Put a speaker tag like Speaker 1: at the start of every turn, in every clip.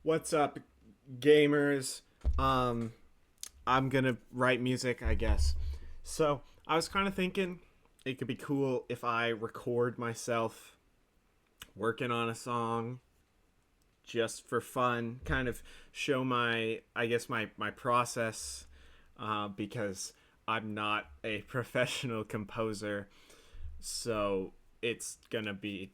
Speaker 1: What's up, gamers? Um, I'm gonna write music, I guess. So I was kind of thinking it could be cool if I record myself working on a song just for fun, kind of show my process, because I'm not a professional composer, so it's gonna be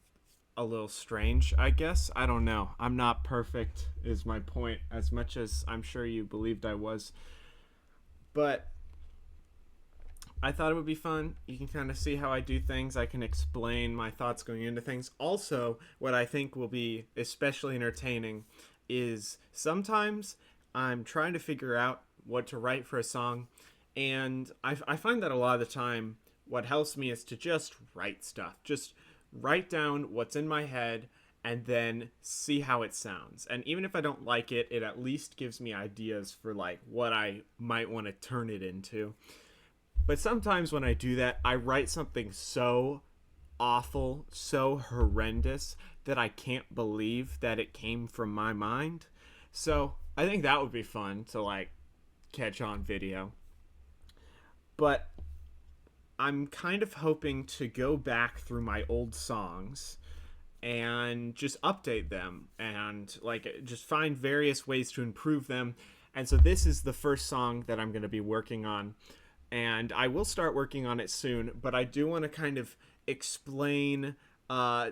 Speaker 1: a little strange, I guess. I don't know. I'm not perfect, is my point, as much as I'm sure you believed I was. But I thought it would be fun. You can kind of see how I do things. I can explain my thoughts going into things. Also, what I think will be especially entertaining is sometimes I'm trying to figure out what to write for a song, and I find that a lot of the time, what helps me is to just write stuff. Just write down what's in my head and then see how it sounds. And even if I don't like it, it at least gives me ideas for like what I might want to turn it into. But sometimes when I do that, I write something so awful, so horrendous that I can't believe that it came from my mind. So I think that would be fun to like catch on video. But I'm kind of hoping to go back through my old songs and just update them and like just find various ways to improve them. And so this is the first song that I'm going to be working on, and I will start working on it soon. But I do want to kind of explain,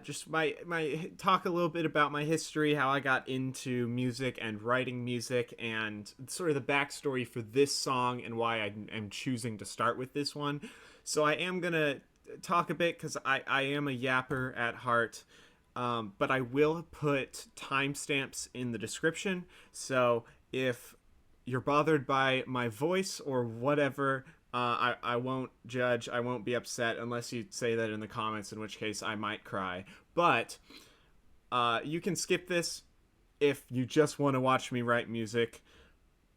Speaker 1: just my talk a little bit about my history, how I got into music and writing music, and sort of the backstory for this song and why I am choosing to start with this one. So I am gonna talk a bit because I am a yapper at heart. But I will put timestamps in the description. So if you're bothered by my voice or whatever, I won't judge. I won't be upset unless you say that in the comments, in which case I might cry. But you can skip this if you just want to watch me write music.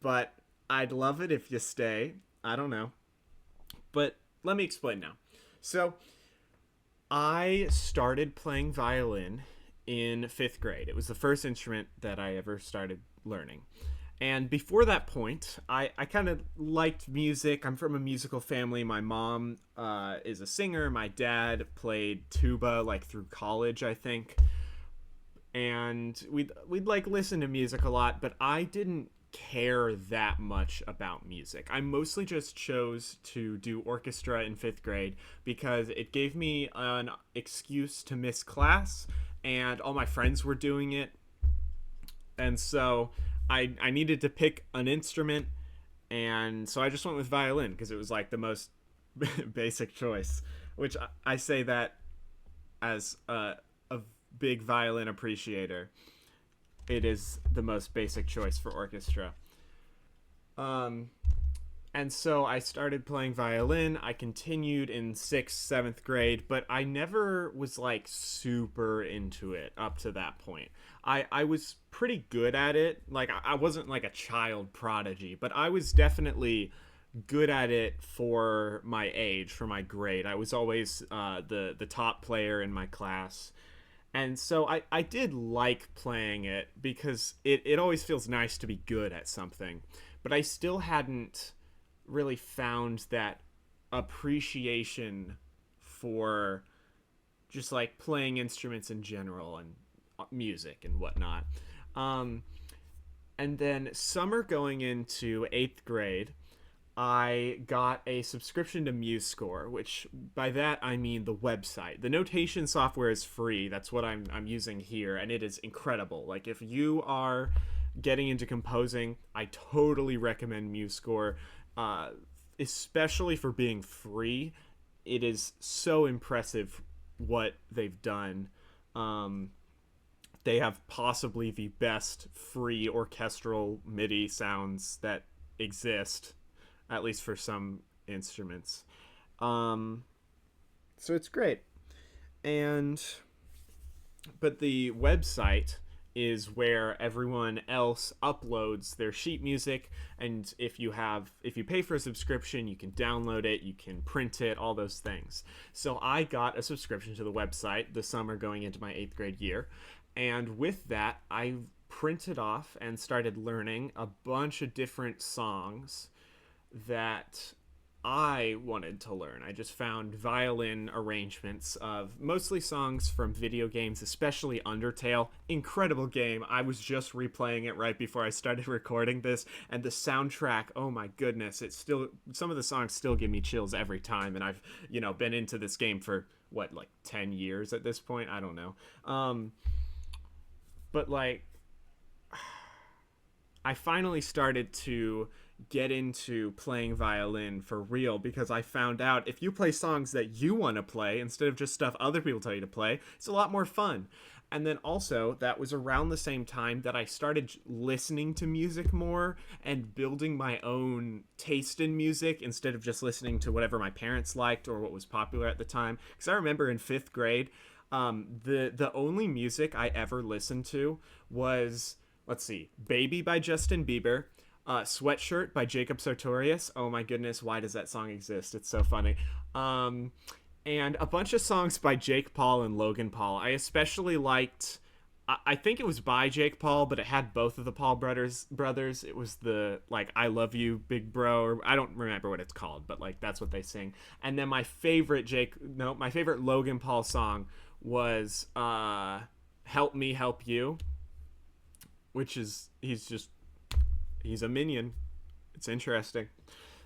Speaker 1: But I'd love it if you stay. I don't know. But let me explain now. So I started playing violin in fifth grade. It was the first instrument that I ever started learning. And before that point, I kind of liked music. I'm from a musical family. My mom is a singer. My dad played tuba like through college, I think. And we'd like listen to music a lot, but I didn't care that much about music. I mostly just chose to do orchestra in fifth grade because it gave me an excuse to miss class, and all my friends were doing it. And so I needed to pick an instrument, and so I just went with violin because it was like the most basic choice, which I say that as a big violin appreciator. It is the most basic choice for orchestra. Um, and so I started playing violin. I continued in sixth, seventh grade, but I never was like super into it up to that point. I was pretty good at it. Like, I wasn't like a child prodigy, but I was definitely good at it for my age, for my grade. I was always the top player in my class. And so I did like playing it because it always feels nice to be good at something. But I still hadn't really found that appreciation for just like playing instruments in general and music and whatnot. Um, and then summer going into eighth grade, I got a subscription to MuseScore, which by that I mean the website. The notation software is free. That's what I'm using here, and it is incredible. Like if you are getting into composing, I totally recommend MuseScore, uh, especially for being free. It is so impressive what they've done. Um, they have possibly the best free orchestral MIDI sounds that exist, at least for some instruments. Um, so it's great. And but the website is where everyone else uploads their sheet music, and if you pay for a subscription, you can download it, you can print it, all those things. So I got a subscription to the website the summer going into my 8th grade year, and with that I printed off and started learning a bunch of different songs that I wanted to learn. I just found violin arrangements of mostly songs from video games, especially Undertale. Incredible game. I was just replaying it right before I started recording this, and the soundtrack, oh my goodness, it's still, some of the songs still give me chills every time, and I've, been into this game for what, like 10 years at this point? I don't know. But like I finally started to get into playing violin for real because I found out if you play songs that you want to play instead of just stuff other people tell you to play, it's a lot more fun. And then also, that was around the same time that I started listening to music more and building my own taste in music instead of just listening to whatever my parents liked or what was popular at the time. Because I remember in fifth grade, the only music I ever listened to was, let's see, Baby by Justin Bieber, Sweatshirt by Jacob Sartorius. Oh my goodness, why does that song exist? It's so funny. And a bunch of songs by Jake Paul and Logan Paul. I especially liked, I think it was by Jake Paul, but it had both of the Paul brothers. It was the, like, I Love You, Big Bro, or I don't remember what it's called, but, like, that's what they sing. And then my favorite Logan Paul song was Help Me Help You, which is, he's a minion. It's interesting.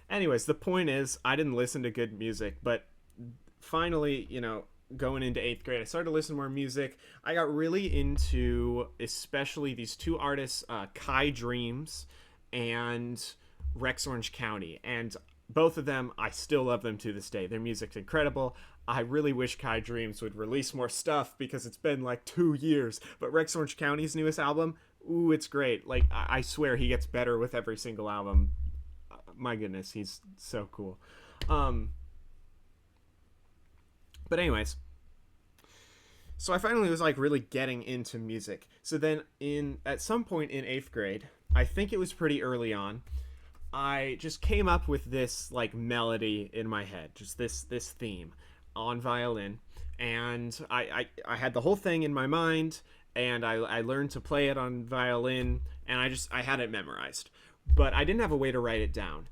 Speaker 1: Anyways, the point is, I didn't listen to good music, but finally, going into 8th grade, I started to listen to more music. I got really into especially these two artists, Kai Dreams and Rex Orange County. And both of them, I still love them to this day. Their music's incredible. I really wish Kai Dreams would release more stuff because it's been like 2 years. But Rex Orange County's newest album, ooh, it's great. Like, I swear he gets better with every single album. My goodness, he's so cool. But anyways, so I finally was like really getting into music. So then at some point in 8th grade, I think it was pretty early on, I just came up with this like melody in my head, just this theme on violin. And I had the whole thing in my mind, and I learned to play it on violin, and I had it memorized. But I didn't have a way to write it down.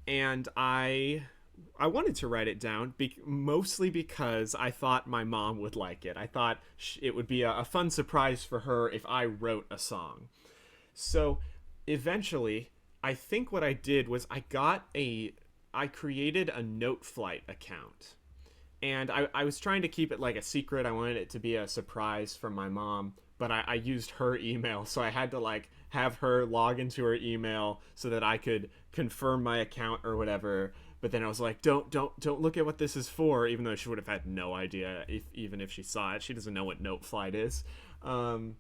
Speaker 1: And I wanted to write it down mostly because I thought my mom would like it. I thought it would be a fun surprise for her if I wrote a song. So eventually, I think what I did was I created a Noteflight account. And I was trying to keep it like a secret. I wanted it to be a surprise from my mom, but I used her email. So I had to like have her log into her email so that I could confirm my account or whatever. But then I was like, don't look at what this is for, even though she would have had no idea even if she saw it. She doesn't know what Noteflight is. And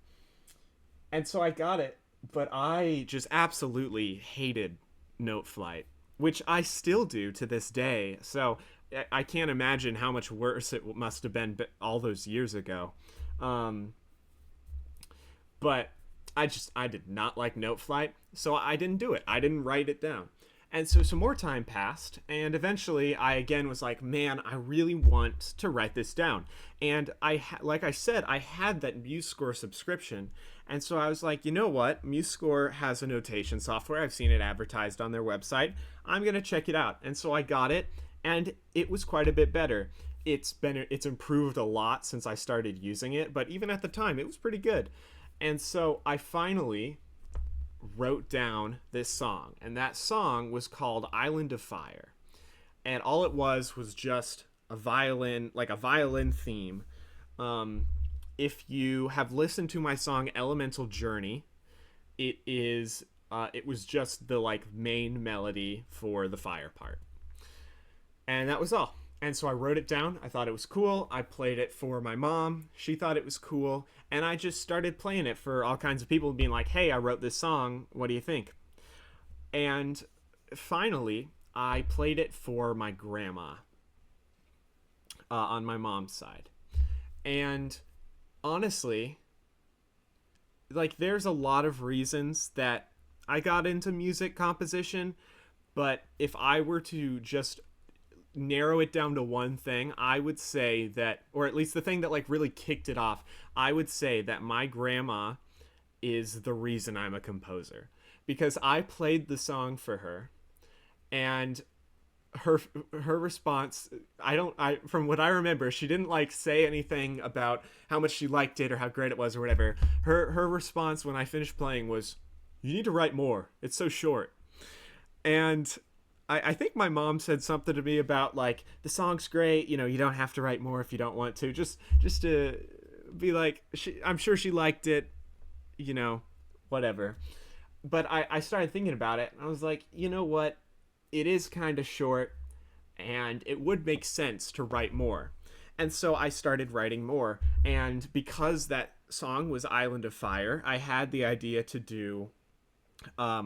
Speaker 1: so I got it, but I just absolutely hated Noteflight, which I still do to this day. So I can't imagine how much worse it must have been all those years ago. But I did not like Noteflight, so I didn't do it. I didn't write it down. And so some more time passed, and eventually I again was like, man, I really want to write this down. And like I said, I had that MuseScore subscription, and so I was like, you know what? MuseScore has a notation software. I've seen it advertised on their website. I'm going to check it out. And so I got it, and it was quite a bit better. It's improved a lot since I started using it, but even at the time, it was pretty good. And so I finally wrote down this song, and that song was called Island of Fire. And all it was just a violin, like a violin theme. If you have listened to my song Elemental Journey, it was just the like main melody for the fire part. And that was all. And so I wrote it down. I thought it was cool. I played it for my mom. She thought it was cool. And I just started playing it for all kinds of people, being like, hey, I wrote this song. What do you think? And finally, I played it for my grandma on my mom's side. And honestly, like, there's a lot of reasons that I got into music composition. But if I were to just narrow it down to one thing, I would say that, or at least the thing that like really kicked it off, I would say that my grandma is the reason I'm a composer, because I played the song for her, and her her response, I from what I remember, she didn't like say anything about how much she liked it or how great it was or whatever. Her response when I finished playing was, "You need to write more. It's so short." And I think my mom said something to me about like, the song's great, you don't have to write more if you don't want to. Just to be like, I'm sure she liked it, whatever. But I started thinking about it, and I was like, you know what? It is kind of short, and it would make sense to write more. And so I started writing more. And because that song was Island of Fire, I had the idea to do a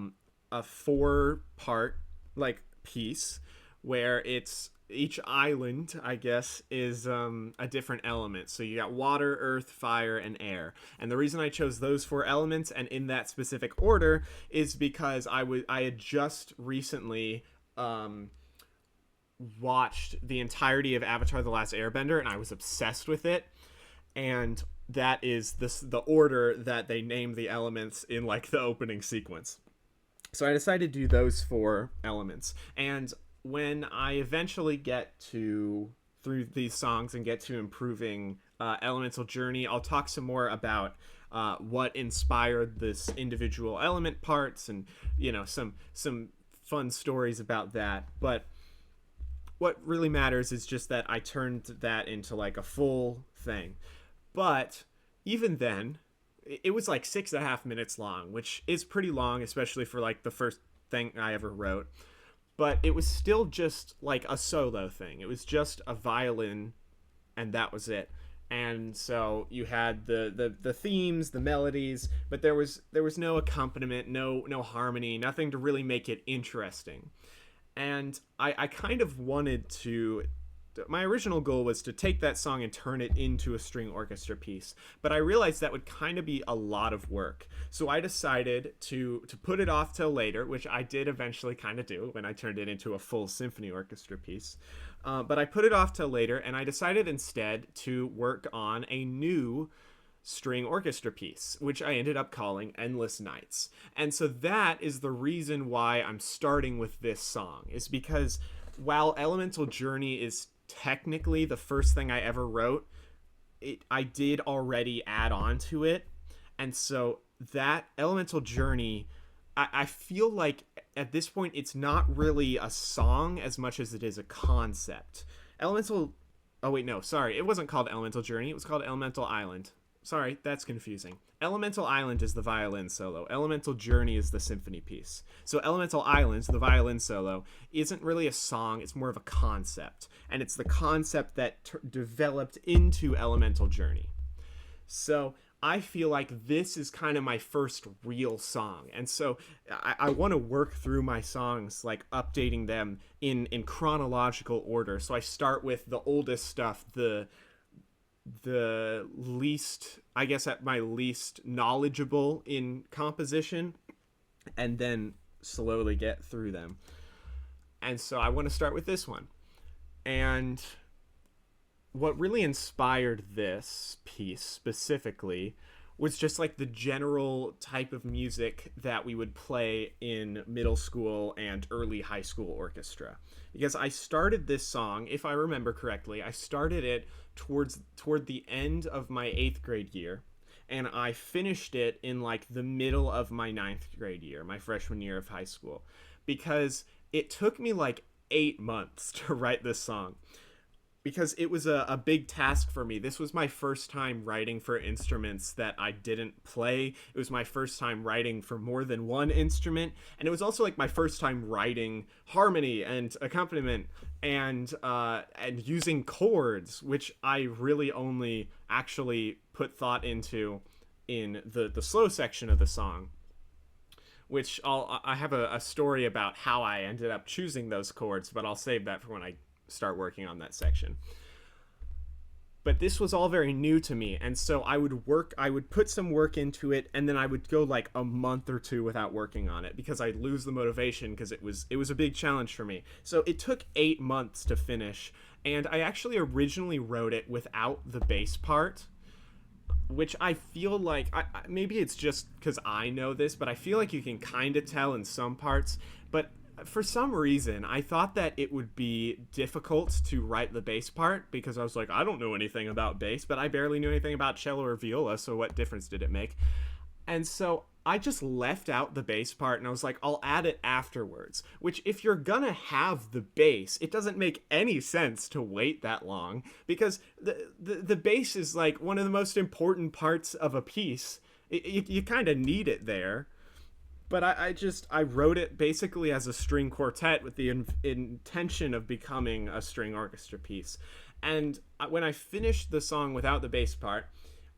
Speaker 1: 4-part like piece where it's each island, I guess, is a different element. So you got water, earth, fire, and air. And the reason I chose those 4 elements and in that specific order is because I had just recently watched the entirety of Avatar: The Last Airbender, and I was obsessed with it. And that is the order that they name the elements in like the opening sequence. So I decided to do those 4 elements. And when I eventually get to through these songs and get to improving Elemental Journey, I'll talk some more about what inspired this individual element parts, and some fun stories about that. But what really matters is just that I turned that into like a full thing. But even then, it was like 6.5 minutes long, which is pretty long, especially for like the first thing I ever wrote. But it was still just like a solo thing. It was just a violin, and that was it. And so you had the themes, the melodies, but there was no accompaniment, no harmony, nothing to really make it interesting. And I kind of wanted to, my original goal was to take that song and turn it into a string orchestra piece, but I realized that would kind of be a lot of work. So I decided to put it off till later, which I did eventually kind of do when I turned it into a full symphony orchestra piece. But I put it off till later, and I decided instead to work on a new string orchestra piece, which I ended up calling Endless Nights. And so that is the reason why I'm starting with this song, is because while Elemental Journey is technically the first thing I ever wrote, I did already add on to it. And so that Elemental Journey, I feel like at this point it's not really a song as much as it is a concept. It wasn't called Elemental Journey, it was called Elemental Island. Sorry, that's confusing. Elemental Island is the violin solo. Elemental Journey is the symphony piece. So Elemental Island, the violin solo, isn't really a song, it's more of a concept. And it's the concept that developed into Elemental Journey. So I feel like this is kind of my first real song. And so I want to work through my songs, like updating them in chronological order. So I start with the oldest stuff, the least, I guess, at my least knowledgeable in composition, and then slowly get through them. And so I want to start with this one. And what really inspired this piece specifically was just like the general type of music that we would play in middle school and early high school orchestra. Because I started this song, if I remember correctly, I started it toward the end of my 8th grade year, and I finished it in like the middle of my 9th grade year, my freshman year of high school, because it took me like 8 months to write this song. Because it was a big task for me. This was my first time writing for instruments that I didn't play. It was my first time writing for more than one instrument. And it was also like my first time writing harmony and accompaniment and using chords, which I really only actually put thought into in the slow section of the song. Which I have a story about how I ended up choosing those chords, but I'll save that for when I start working on that section. But this was all very new to me, and so I would put some work into it, and then I would go like a month or 2 without working on it because I'd lose the motivation, because it was a big challenge for me. So it took 8 months to finish, and I actually originally wrote it without the bass part, which I feel like maybe it's just because I know this, but I feel like you can kind of tell in some parts. But for some reason, I thought that it would be difficult to write the bass part because I was like, I don't know anything about bass, but I barely knew anything about cello or viola, so what difference did it make? And so I just left out the bass part and I was like, I'll add it afterwards. Which, if you're gonna have the bass, it doesn't make any sense to wait that long because the bass is like one of the most important parts of a piece. You kind of need it there. But I wrote it basically as a string quartet with the intention of becoming a string orchestra piece. And when I finished the song without the bass part,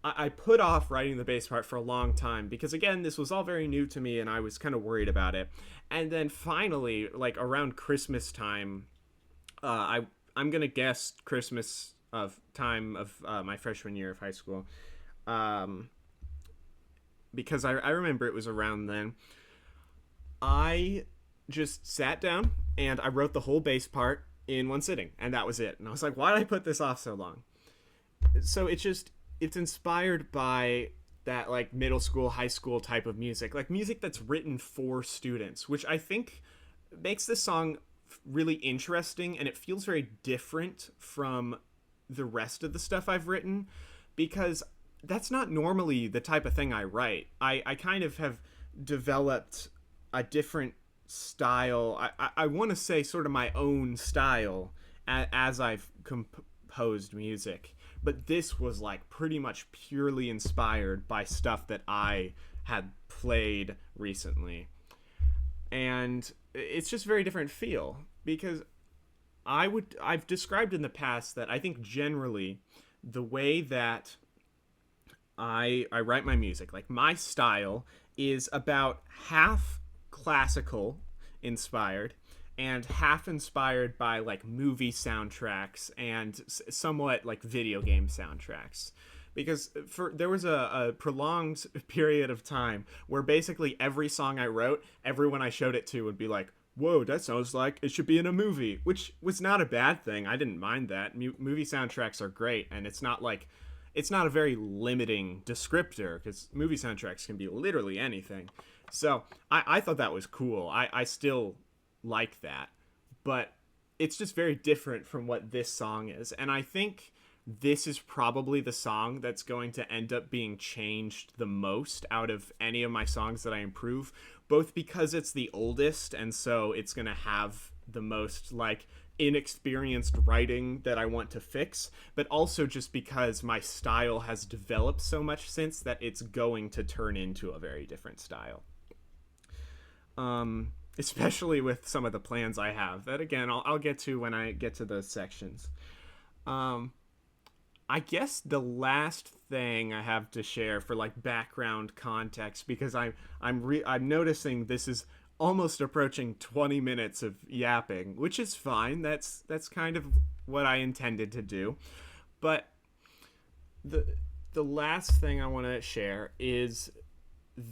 Speaker 1: I put off writing the bass part for a long time because, again, this was all very new to me and I was kind of worried about it. And then finally, like around Christmas time, I'm gonna guess Christmas of time of my freshman year of high school, um, because I remember it was around then. I just sat down and I wrote the whole bass part in one sitting, and that was it. And I was like, why did I put this off so long? So it's inspired by that like middle school, high school type of music, like music that's written for students, which I think makes this song really interesting and it feels very different from the rest of the stuff I've written because that's not normally the type of thing I write. I kind of have developed a different style. I want to say sort of my own style as I've composed music. But this was like pretty much purely inspired by stuff that I had played recently. And it's just a very different feel because I've described in the past that I think generally the way that I write my music, like my style is about half classical inspired and half inspired by like movie soundtracks and somewhat like video game soundtracks because there was a prolonged period of time where basically every song I wrote, everyone I showed it to would be like, whoa, that sounds like it should be in a movie, which was not a bad thing. I didn't mind that. Movie soundtracks are great, and it's not like it's not a very limiting descriptor because movie soundtracks can be literally anything. So I thought that was cool. I still like that, but it's just very different from what this song is. And I think this is probably the song that's going to end up being changed the most out of any of my songs that I improve, both because it's the oldest and so it's going to have the most like inexperienced writing that I want to fix, but also just because my style has developed so much since that it's going to turn into a very different style. Especially with some of the plans I have that again I'll get to when I get to those sections. I guess the last thing I have to share for like background context, because I'm noticing this is almost approaching 20 minutes of yapping, which is fine. That's kind of what I intended to do. But the last thing I want to share is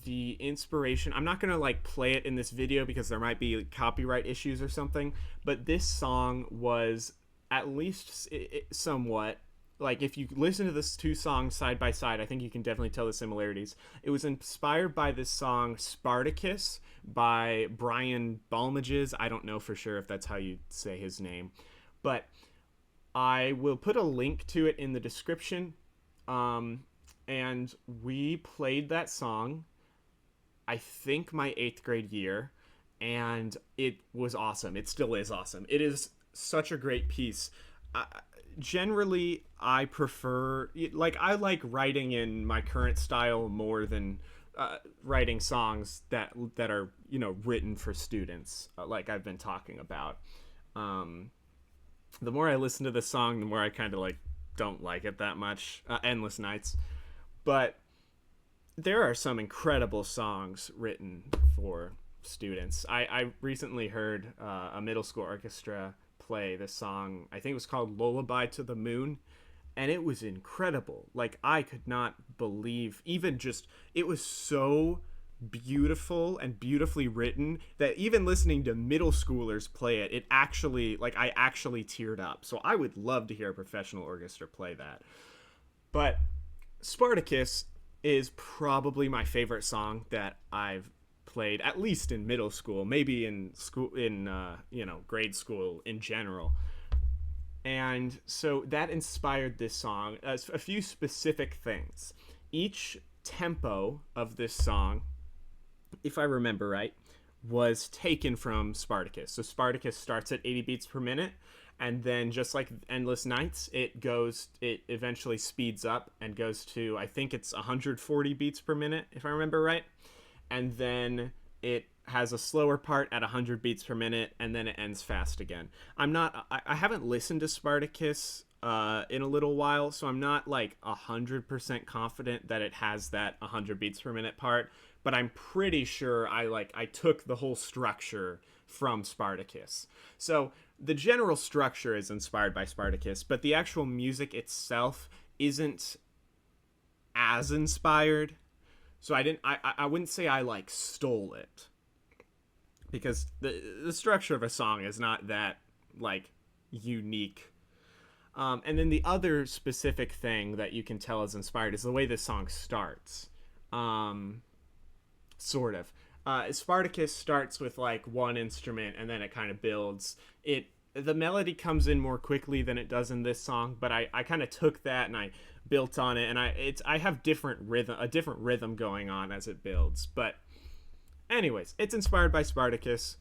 Speaker 1: the inspiration. I'm not going to like play it in this video because there might be copyright issues or something, but this song was at least somewhat like, if you listen to this two songs side by side, I think you can definitely tell the similarities. It was inspired by this song Spartacus by Brian Balmages. I don't know for sure if that's how you say his name, but I will put a link to it in the description. And we played that song, I think my 8th grade year, and it was awesome. It still is awesome. It is such a great piece. Generally, I prefer, like, I like writing in my current style more than writing songs that are, you know, written for students, like I've been talking about. The more I listen to this song, the more I kind of like don't like it that much. Endless Nights. But there are some incredible songs written for students. I recently heard a middle school orchestra play this song. I think it was called Lullaby to the Moon, and it was incredible. Like, I could not believe, even just, it was so beautiful and beautifully written that even listening to middle schoolers play it, it actually, like, I actually teared up. So I would love to hear a professional orchestra play that. But Spartacus is probably my favorite song that I've played, at least in middle school, maybe in school, in grade school in general. And so that inspired this song. A few specific things. Each tempo of this song, if I remember right, was taken from Spartacus. So Spartacus starts at 80 beats per minute, and then just like Endless Nights, it eventually speeds up and goes to, I think it's 140 beats per minute, if I remember right. And then it has a slower part at 100 beats per minute, and then it ends fast again. I haven't listened to Spartacus in a little while, so I'm not like 100% confident that it has that 100 beats per minute part, but I'm pretty sure I took the whole structure from Spartacus. So the general structure is inspired by Spartacus, but the actual music itself isn't as inspired. So I wouldn't say I like stole it, because the structure of a song is not that like unique. And then the other specific thing that you can tell is inspired is the way this song starts. Sort of. Spartacus starts with like one instrument, and then it kind of builds. The melody comes in more quickly than it does in this song, but I kind of took that and I built on it, and I have a different rhythm going on as it builds. But anyways, it's inspired by Spartacus.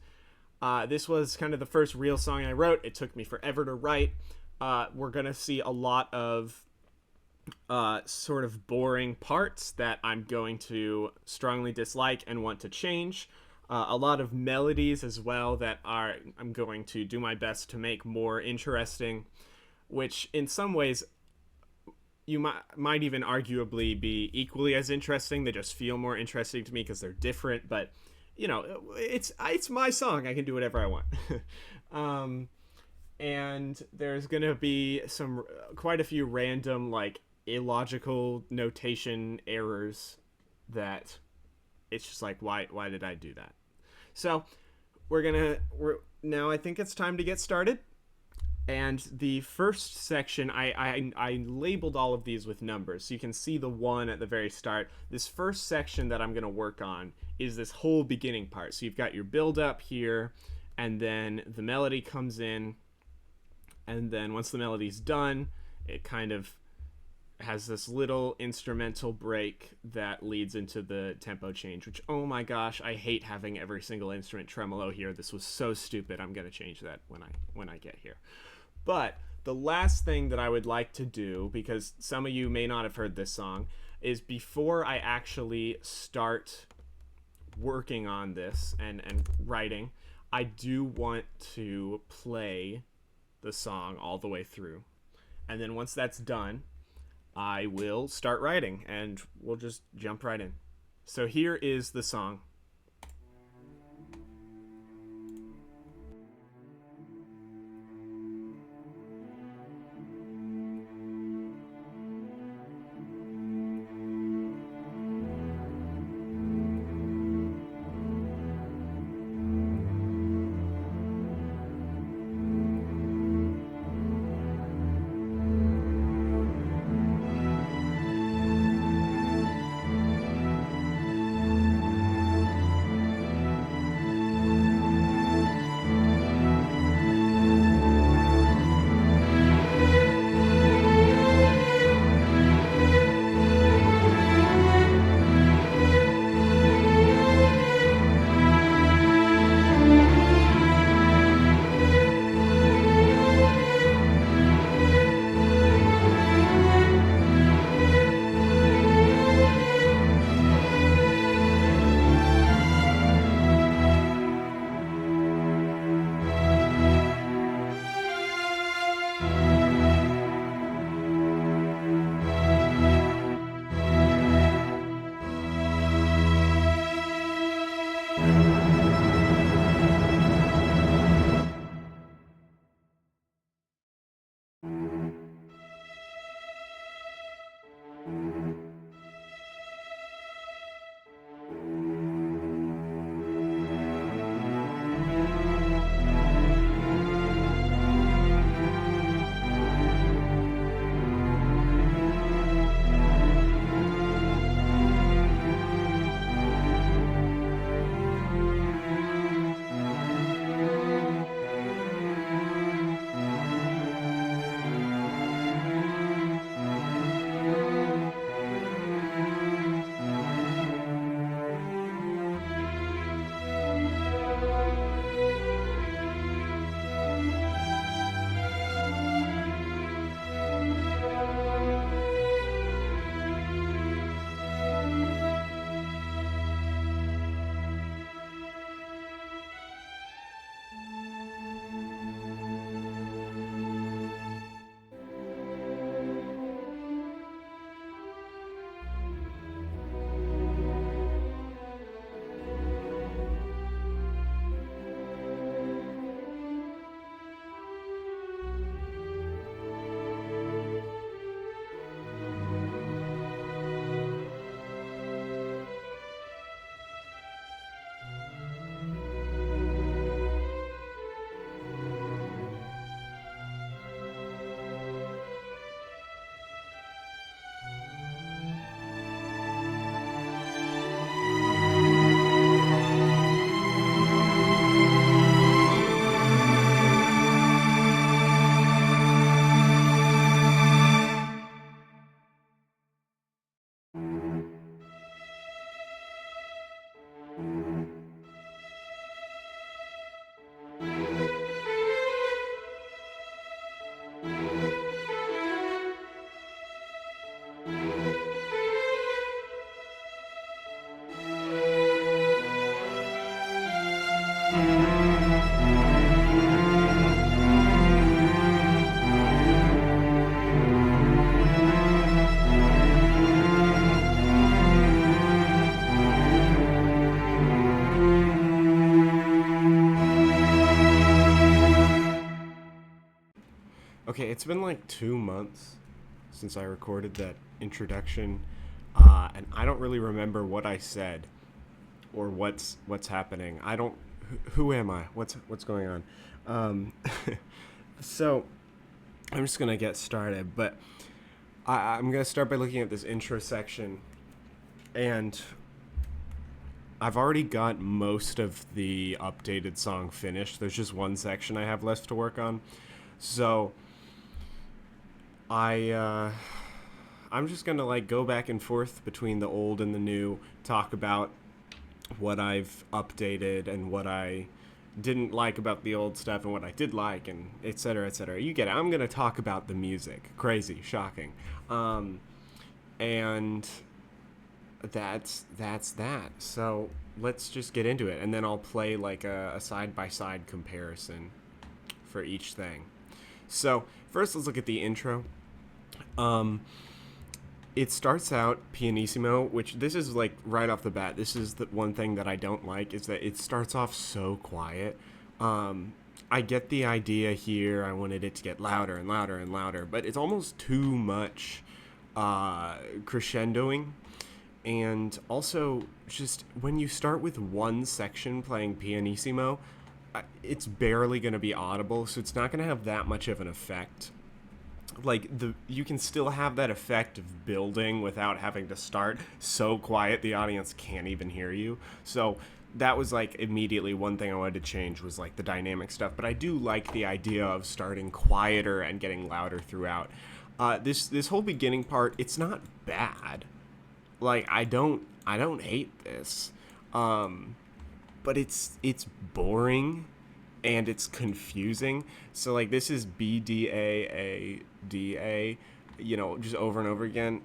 Speaker 1: This was kind of the first real song I wrote. It took me forever to write. We're gonna see a lot of sort of boring parts that I'm going to strongly dislike and want to change. A lot of melodies as well that I'm going to do my best to make more interesting, which in some ways you might even arguably be equally as interesting. They just feel more interesting to me because they're different. But it's my song. I can do whatever I want. And there's gonna be quite a few random like illogical notation errors that it's just like why did I do that? So we're now I think it's time to get started. And the first section, I labeled all of these with numbers, so you can see the one at the very start. This first section that I'm going to work on is this whole beginning part. So you've got your build up here, and then the melody comes in, and then once the melody's done, it kind of has this little instrumental break that leads into the tempo change, which, oh my gosh, I hate having every single instrument tremolo here. This was so stupid. I'm going to change that when I get here. But the last thing that I would like to do, because some of you may not have heard this song, is before I actually start working on this and writing, I do want to play the song all the way through. And then once that's done, I will start writing, and we'll just jump right in. So here is the song. Okay, it's been like 2 months since I recorded that introduction, and I don't really remember what I said or what's happening. I don't. Who am I? What's going on? Um, so I'm just gonna get started, but I'm gonna start by looking at this intro section, and I've already got most of the updated song finished. There's just one section I have left to work on, so I'm just gonna like go back and forth between the old and the new, talk about what I've updated and what I didn't like about the old stuff and what I did like, and et cetera, et cetera. You get it. I'm gonna talk about the music. Crazy, shocking, and that's that. So let's just get into it, and then I'll play like a side by side comparison for each thing. So first, let's look at the intro. It starts out pianissimo, which this is like right off the bat. This is the one thing that I don't like, is that it starts off so quiet. I get the idea here. I wanted it to get louder and louder and louder, but it's almost too much crescendoing. And also, just when you start with one section playing pianissimo, it's barely going to be audible, so it's not going to have that much of an effect. Like, you can still have that effect of building without having to start so quiet the audience can't even hear you. So that was like immediately one thing I wanted to change, was like the dynamic stuff. But I do like the idea of starting quieter and getting louder throughout. This whole beginning part, it's not bad. Like, I don't hate this, but it's boring and it's confusing. So like, this is BDAADA, just over and over again,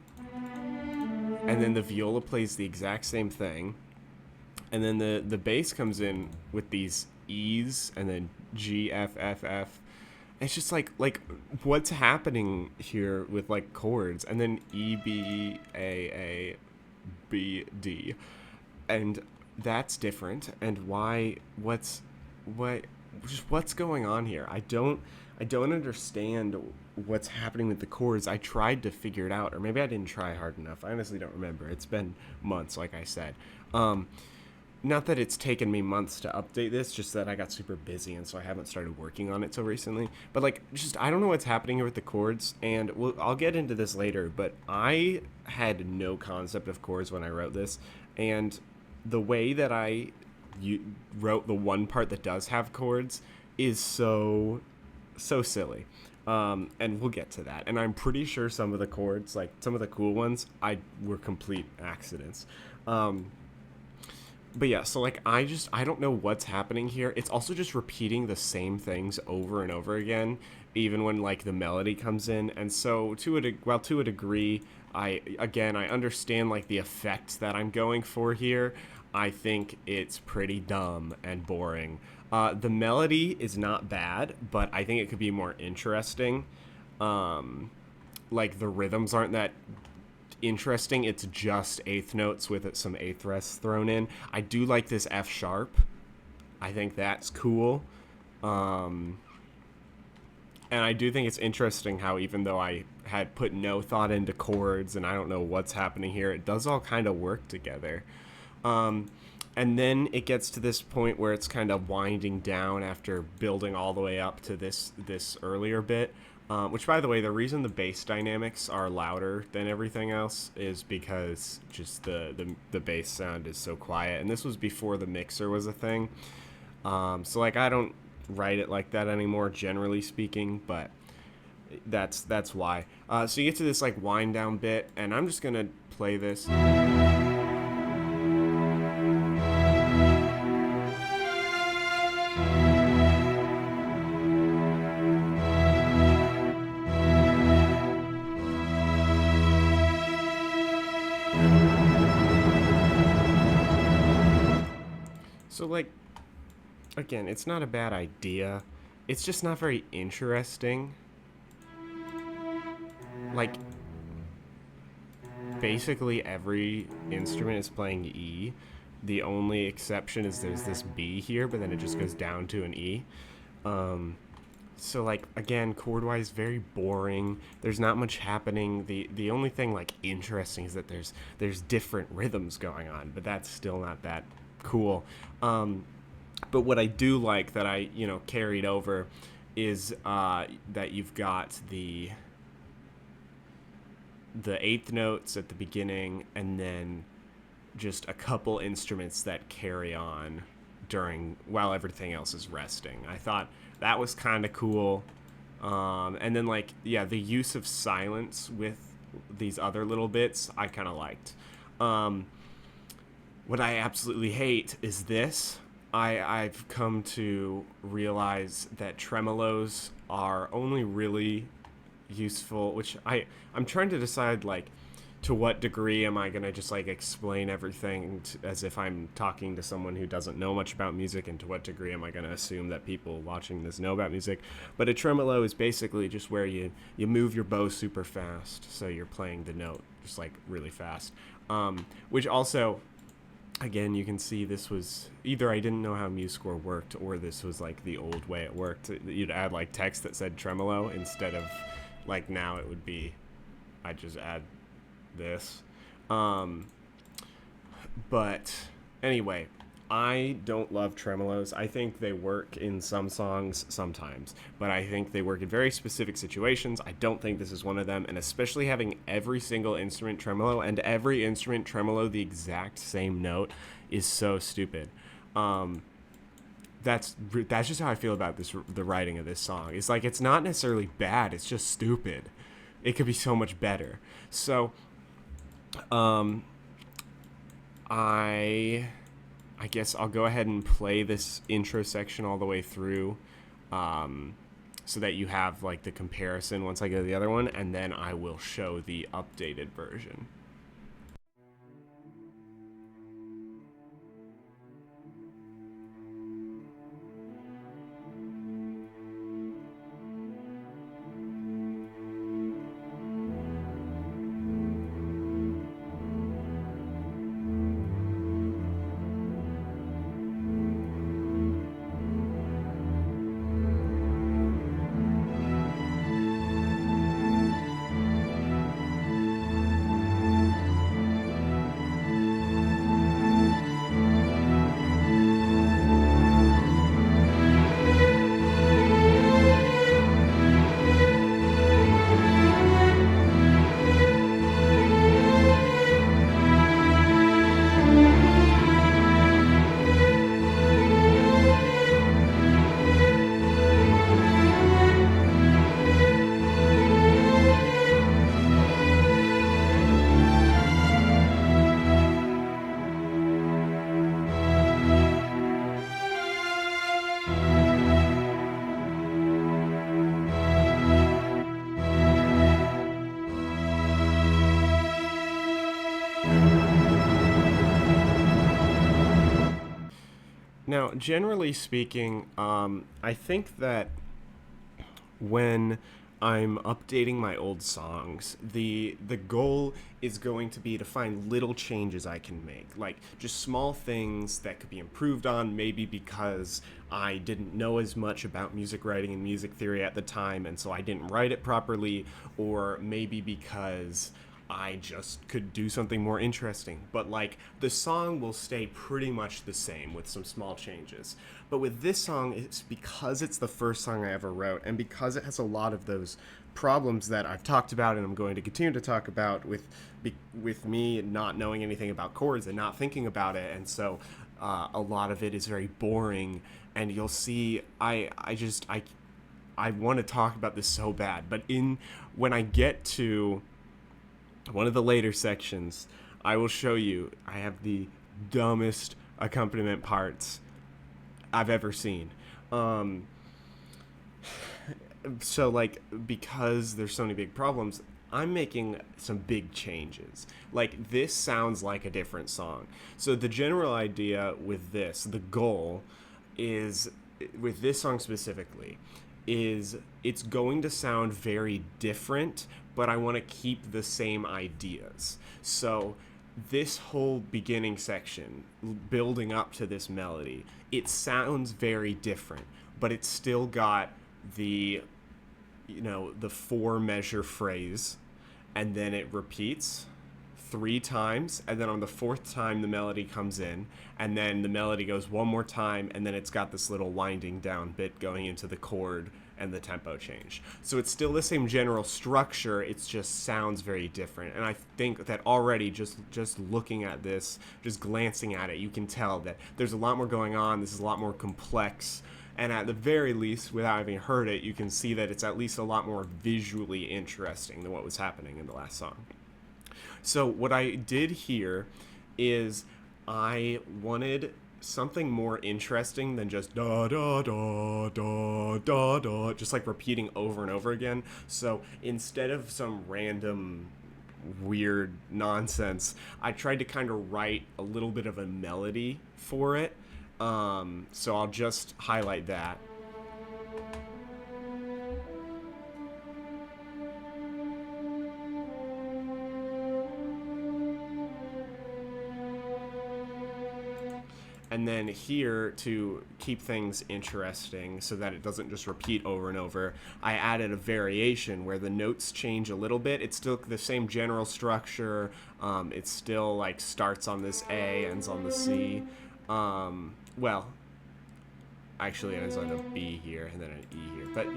Speaker 1: and then the viola plays the exact same thing, and then the bass comes in with these E's, and then G F F F. It's just like what's happening here with like chords, and then E B A B D, and that's different. And what's going on here? I don't understand what's happening with the chords. I tried to figure it out, or maybe I didn't try hard enough. I honestly don't remember. It's been months, like I said. Not that it's taken me months to update this, just that I got super busy, and so I haven't started working on it so recently. But like, just I don't know what's happening here with the chords, and I'll get into this later. But I had no concept of chords when I wrote this, and the way that I wrote the one part that does have chords is so silly. And we'll get to that. And I'm pretty sure some of the chords, like some of the cool ones, were complete accidents. But yeah, so like, I don't know what's happening here. It's also just repeating the same things over and over again, even when like the melody comes in. And so to a degree, I understand like the effect that I'm going for here. I think it's pretty dumb and boring. The melody is not bad, but I think it could be more interesting. Like, the rhythms aren't that interesting. It's just eighth notes with some eighth rests thrown in. I do like this F sharp. I think that's cool. And I do think it's interesting how, even though I had put no thought into chords and I don't know what's happening here, it does all kind of work together. And then it gets to this point where it's kind of winding down after building all the way up to this earlier bit. Which, by the way, the reason the bass dynamics are louder than everything else is because just the bass sound is so quiet. And this was before the mixer was a thing. So like, I don't write it like that anymore, generally speaking, but that's why. So you get to this like wind down bit, and I'm just gonna play this. So like,
Speaker 2: again, it's not a bad idea. It's just not very interesting. Like, basically every instrument is playing E. The only exception is there's this B here, but then it just goes down to an E. Um, so like again, chord wise, very boring. There's not much happening. The only thing like interesting is that there's different rhythms going on, but that's still not that cool. But what I do like that I carried over is that you've got the eighth notes at the beginning, and then just a couple instruments that carry on during while everything else is resting. I thought that was kind of cool. And then like yeah, the use of silence with these other little bits I kind of liked. Um, what I absolutely hate is this. I've come to realize that tremolos are only really useful, which I'm trying to decide like to what degree am I gonna just like explain everything as if I'm talking to someone who doesn't know much about music, and to what degree am I gonna assume that people watching this know about music. But a tremolo is basically just where you move your bow super fast, so you're playing the note just like really fast. Which also, again, you can see this was either I didn't know how MuseScore worked, or this was like the old way it worked. You'd add like text that said tremolo instead of like now it would be I just add this. Um, but anyway, I don't love tremolos. I think they work in some songs sometimes, but I think they work in very specific situations. I don't think this is one of them, and especially having every single instrument tremolo and every instrument tremolo the exact same note is so stupid. Um, that's just how I feel about the writing of this song. It's like it's not necessarily bad, it's just stupid. It could be so much better. So um, I I guess I'll go ahead and play this intro section all the way through, um, so that you have like the comparison once I go to the other one, and then I will show the updated version. Now, generally speaking, I think that when I'm updating my old songs, the goal is going to be to find little changes I can make, like just small things that could be improved on, maybe because I didn't know as much about music writing and music theory at the time, and so I didn't write it properly, or maybe because I just could do something more interesting. But like the song will stay pretty much the same with some small changes. But with this song, it's because it's the first song I ever wrote, and because it has a lot of those problems that I've talked about and I'm going to continue to talk about with me not knowing anything about chords and not thinking about it, and so a lot of it is very boring. And you'll see, I want to talk about this so bad, but in when I get to one of the later sections, I will show you. I have the dumbest accompaniment parts I've ever seen. Um, so, like, because there's so many big problems, I'm making some big changes. Like, this sounds like a different song. So, the general idea with this, the goal, is, with this song specifically, is it's going to sound very different, but I want to keep the same ideas. So this whole beginning section, building up to this melody, it sounds very different, but it's still got the, the 4 measure phrase, and then it repeats 3 times, and then on the 4th time the melody comes in, and then the melody goes one more time, and then it's got this little winding down bit going into the chord and the tempo change. So it's still the same general structure, it's just sounds very different. And I think that already just looking at this, just glancing at it, you can tell that there's a lot more going on. This is a lot more complex, and at the very least, without having heard it, you can see that it's at least a lot more visually interesting than what was happening in the last song. So what I did here is I wanted something more interesting than just da da da da da da, just like repeating over and over again. So instead of some random weird nonsense, I tried to kind of write a little bit of a melody for it. So I'll just highlight that. And then here, to keep things interesting so that it doesn't just repeat over and over, I added a variation where the notes change a little bit. It's still the same general structure. It still like starts on this A, ends on the C. Well, actually it ends on a B here and then an E here. But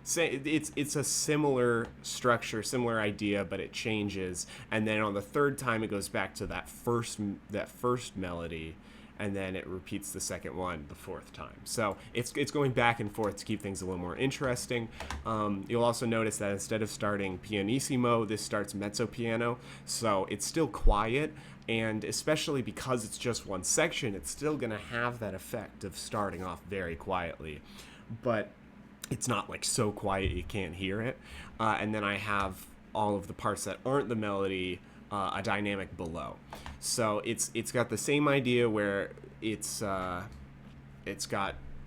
Speaker 2: say it's a similar structure, similar idea, but it changes. And then on the 3rd time it goes back to that first melody, and then it repeats the second one the 4th time. So it's going back and forth to keep things a little more interesting. You'll also notice that instead of starting pianissimo, this starts mezzo piano. So it's still quiet, and especially because it's just one section, it's still going to have that effect of starting off very quietly. But it's not like so quiet you can't hear it. And then I have all of the parts that aren't the melody, a dynamic below. So it's got the same idea where it's got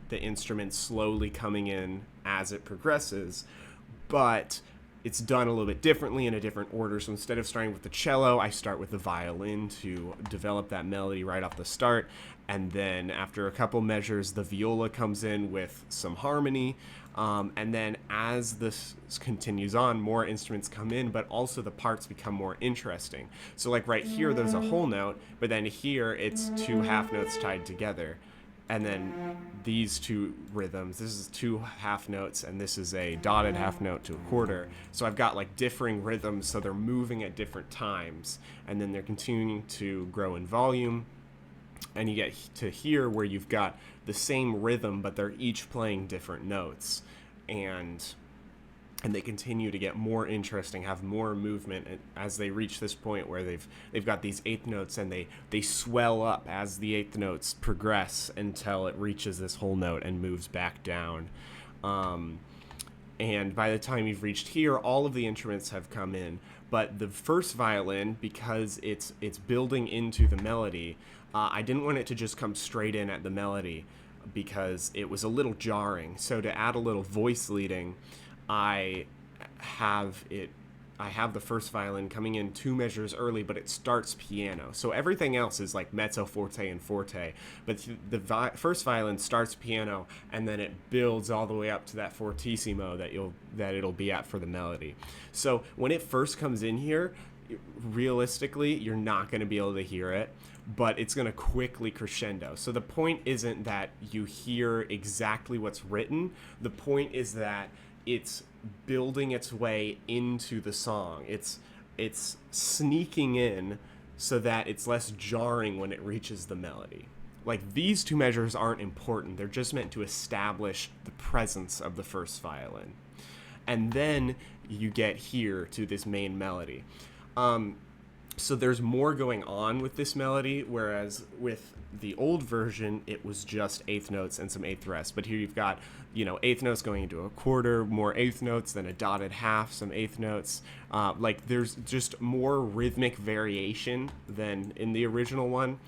Speaker 2: the instrument slowly coming in as it progresses, but it's done a little bit differently in a different order. So instead of starting with the cello, I start with the violin to develop that melody right off the start. And then after a couple measures, the viola comes in with some harmony. And then as this continues on, more instruments come in, but also the parts become more interesting. So like right here, there's a whole note, but then here it's 2 half notes tied together. And then these 2 rhythms, this is 2 half notes, and this is a dotted half note to a quarter. So I've got like differing rhythms, so they're moving at different times, and then they're continuing to grow in volume. And you get to here where you've got the same rhythm, but they're each playing different notes, and they continue to get more interesting, have more movement as they reach this point where they've got these 8th notes, and they swell up as the 8th notes progress until it reaches this whole note and moves back down. And by the time you've reached here, all of the instruments have come in, but the first violin, because it's building into the melody, I didn't want it to just come straight in at the melody because it was a little jarring. So to add a little voice leading, I have the first violin coming in 2 measures early, but it starts piano. So everything else is like mezzo, forte, and forte. But the first violin starts piano, and then it builds all the way up to that fortissimo that it'll be at for the melody. So when it first comes in here, realistically, you're not going to be able to hear it, but it's going to quickly crescendo. So the point isn't that you hear exactly what's written. The point is that it's building its way into the song. It's sneaking in so that it's less jarring when it reaches the melody. Like, these 2 measures aren't important. They're just meant to establish the presence of the first violin. And then you get here to this main melody. So there's more going on with this melody, whereas with the old version, it was just 8th notes and some 8th rests. But here you've got, 8th notes going into a quarter, more 8th notes, then a dotted half, some 8th notes. There's just more rhythmic variation than in the original one.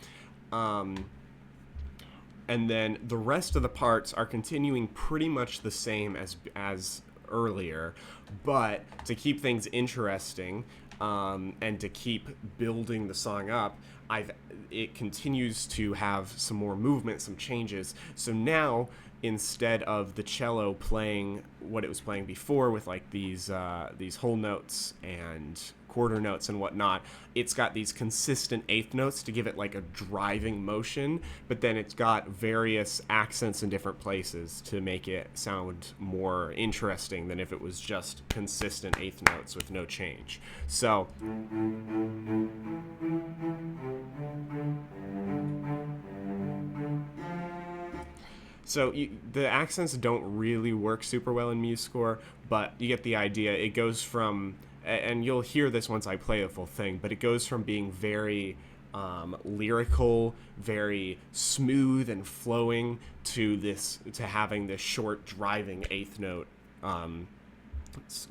Speaker 2: and then the rest of the parts are continuing pretty much the same as earlier, but to keep things interesting, and to keep building the song up, it continues to have some more movement, some changes. So now, instead of the cello playing what it was playing before with like these whole notes and quarter notes and whatnot, it's got these consistent eighth notes to give it like a driving motion, but then it's got various accents in different places to make it sound more interesting than if it was just consistent eighth notes with no change. So the accents don't really work super well in MuseScore, but you get the idea. It goes from, and you'll hear this once I play the full thing, but it goes from being very lyrical, very smooth and flowing to having this short driving eighth note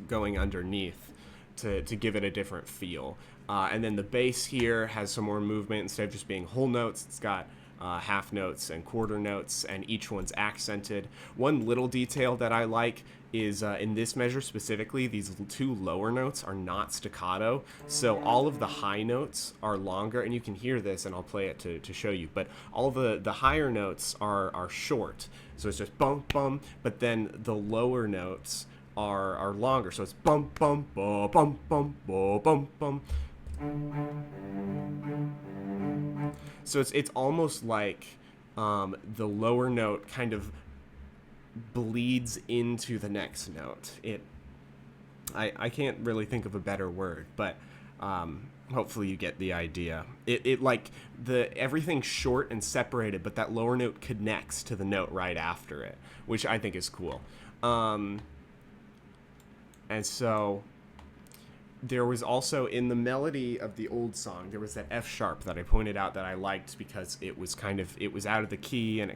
Speaker 2: going underneath to give it a different feel. And then the bass here has some more movement. Instead of just being whole notes, it's got half notes and quarter notes, and each one's accented. One little detail that I like is in this measure specifically, these two lower notes are not staccato, so all of the high notes are longer, and you can hear this, and I'll play it to show you, but all the higher notes are short, so it's just bum bum, but then the lower notes are longer, so it's bum bum ba bum bum ba bum bum. So it's almost like the lower note kind of bleeds into the next note. I can't really think of a better word, but hopefully you get the idea. It like everything's short and separated, but that lower note connects to the note right after it, which I think is cool. And so there was also, in the melody of the old song, there was that F sharp that I pointed out that I liked because it was out of the key, and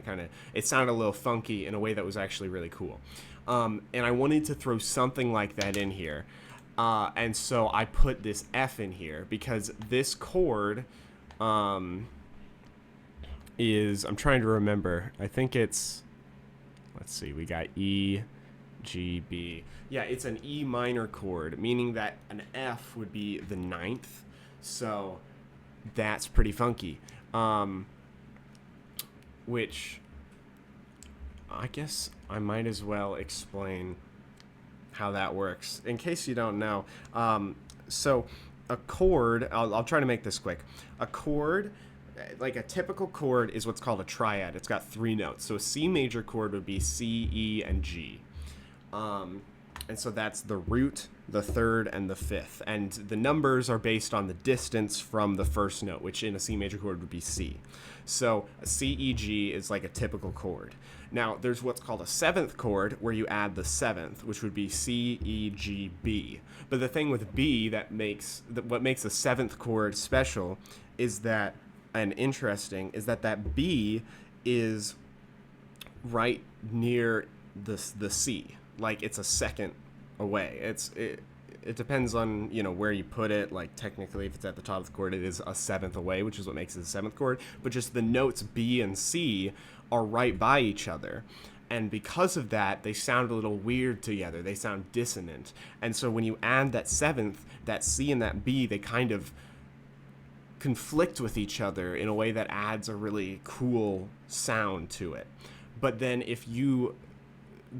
Speaker 2: it sounded a little funky in a way that was actually really cool. And I wanted to throw something like that in here. And so I put this F in here because this chord is, I'm trying to remember, I think it's, let's see, we got E, G, B. Yeah, it's an E minor chord, meaning that an F would be the ninth. So that's pretty funky. Which I guess I might as well explain how that works in case you don't know. So a chord, I'll try to make this quick. A chord, like a typical chord, is what's called a triad. It's got three notes. So a C major chord would be C, E, and G. And so that's the root, the third, and the fifth. And the numbers are based on the distance from the first note, which in a C major chord would be C. So a C, E, G is like a typical chord. Now, there's what's called a seventh chord, where you add the seventh, which would be C, E, G, B. But the thing with B what makes a seventh chord special is that, and interesting, is that B is right near the C. Like, it's a second away. It depends on, where you put it. Like, technically, if it's at the top of the chord, it is a seventh away, which is what makes it a seventh chord. But just the notes B and C are right by each other. And because of that, they sound a little weird together. They sound dissonant. And so when you add that seventh, that C and that B, they kind of conflict with each other in a way that adds a really cool sound to it. But then if you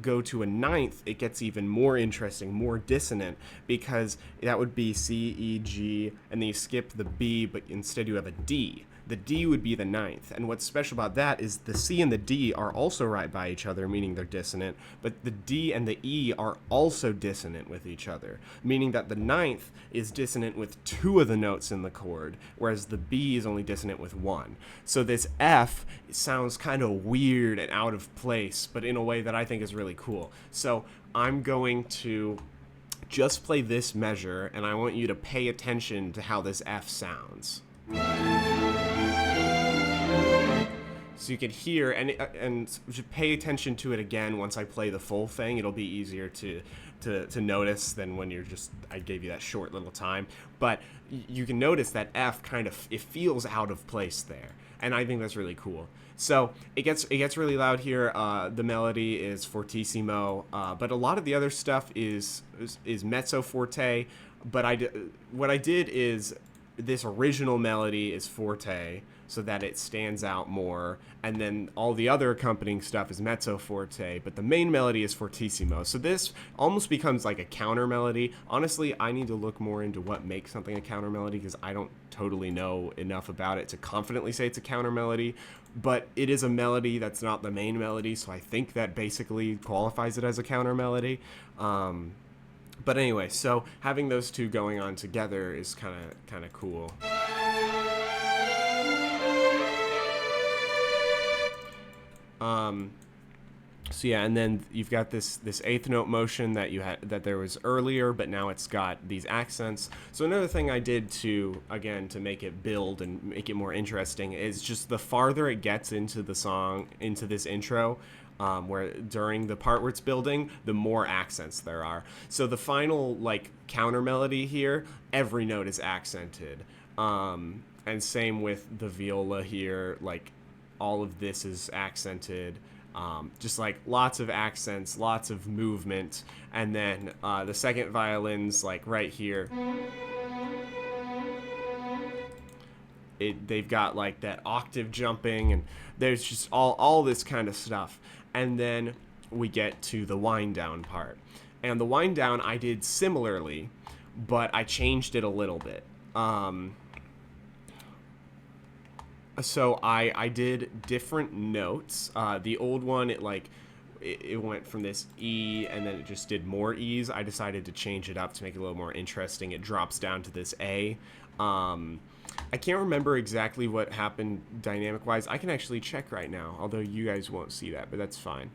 Speaker 2: go to a ninth, it gets even more interesting, more dissonant, because that would be C, E, G, and then you skip the B, but instead you have a D. The D would be the ninth, and what's special about that is the C and the D are also right by each other, meaning they're dissonant, but the D and the E are also dissonant with each other, meaning that the ninth is dissonant with two of the notes in the chord, whereas the B is only dissonant with one. So this F sounds kind of weird and out of place, but in a way that I think is really cool. So I'm going to just play this measure, and I want you to pay attention to how this F sounds. So you could hear and just pay attention to it again once I play the full thing. It'll be easier to notice than when you're just I gave you that short little time. But you can notice that F kind of it feels out of place there, and I think that's really cool. So it gets really loud here. The melody is fortissimo, but a lot of the other stuff is mezzo forte. But what I did is this original melody is forte so that it stands out more, and then all the other accompanying stuff is mezzo forte, but the main melody is fortissimo. So this almost becomes like a counter melody. Honestly, I need to look more into what makes something a counter melody because I don't totally know enough about it to confidently say it's a counter melody, but it is a melody that's not the main melody, so I think that basically qualifies it as a counter melody. But anyway, so having those two going on together is kind of cool. So yeah, and then you've got this eighth note motion that that there was earlier, but now it's got these accents. So another thing I did to make it build and make it more interesting is just the farther it gets into the song, into this intro, where during the part where it's building, the more accents there are. So the final like counter melody here, every note is accented, and same with the viola here, like all of this is accented. Just like lots of accents, lots of movement, and then the second violin's like right here. They've got like that octave jumping, and there's just all this kind of stuff. And then we get to the wind down part, and the wind down I did similarly, but I changed it a little bit. So I did different notes. The old one, it went from this E and then it just did more E's. I decided to change it up to make it a little more interesting. It drops down to this A. I can't remember exactly what happened dynamic-wise. I can actually check right now, although you guys won't see that, but that's fine.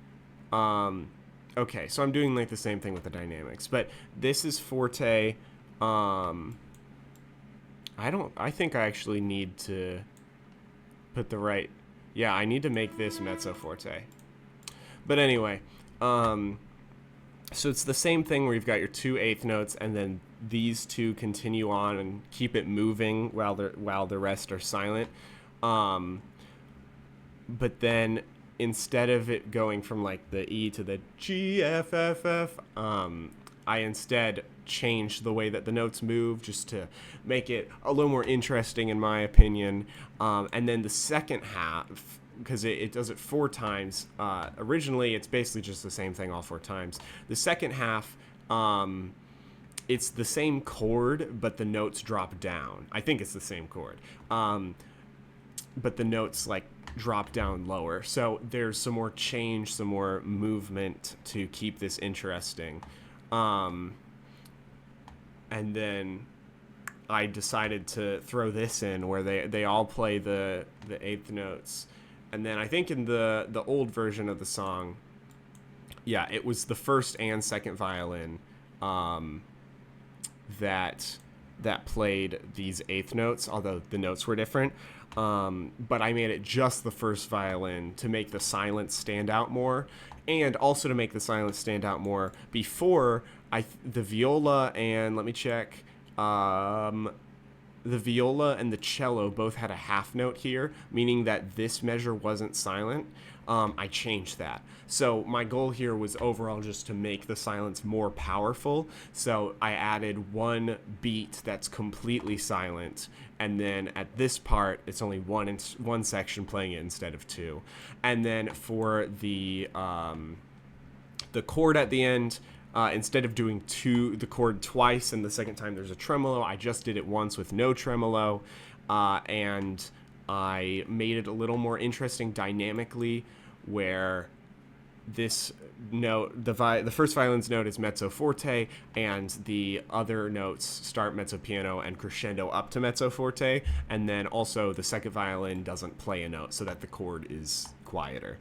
Speaker 2: Okay, so I'm doing like the same thing with the dynamics, but this is forte. I think I actually need to put the right, yeah, I need to make this mezzo forte. But anyway, so it's the same thing where you've got your two eighth notes, and then these two continue on and keep it moving while the rest are silent. But then instead of it going from like the E to the G, F, F, F, I instead changed the way that the notes move just to make it a little more interesting in my opinion. And then the second half, because it does it 4 times. Originally, it's basically just the same thing all 4 times. The second half, it's the same chord, but the notes drop down. I think it's the same chord. But the notes like drop down lower. So there's some more change, some more movement to keep this interesting. And then I decided to throw this in where they all play the eighth notes. And then I think in the old version of the song, yeah, it was the first and second violin that played these eighth notes, although the notes were different. But I made it just the first violin to make the silence stand out more, and also to make the silence stand out more before the viola and let me check. The viola and the cello both had a half note here, meaning that this measure wasn't silent. I changed that. So my goal here was overall just to make the silence more powerful. So I added one beat that's completely silent, and then at this part, it's only one section playing it instead of 2. And then for the chord at the end, instead of doing the chord twice and the second time there's a tremolo, I just did it once with no tremolo, and I made it a little more interesting dynamically, where this note, the first violin's note is mezzo forte, and the other notes start mezzo piano and crescendo up to mezzo forte, and then also the second violin doesn't play a note so that the chord is quieter.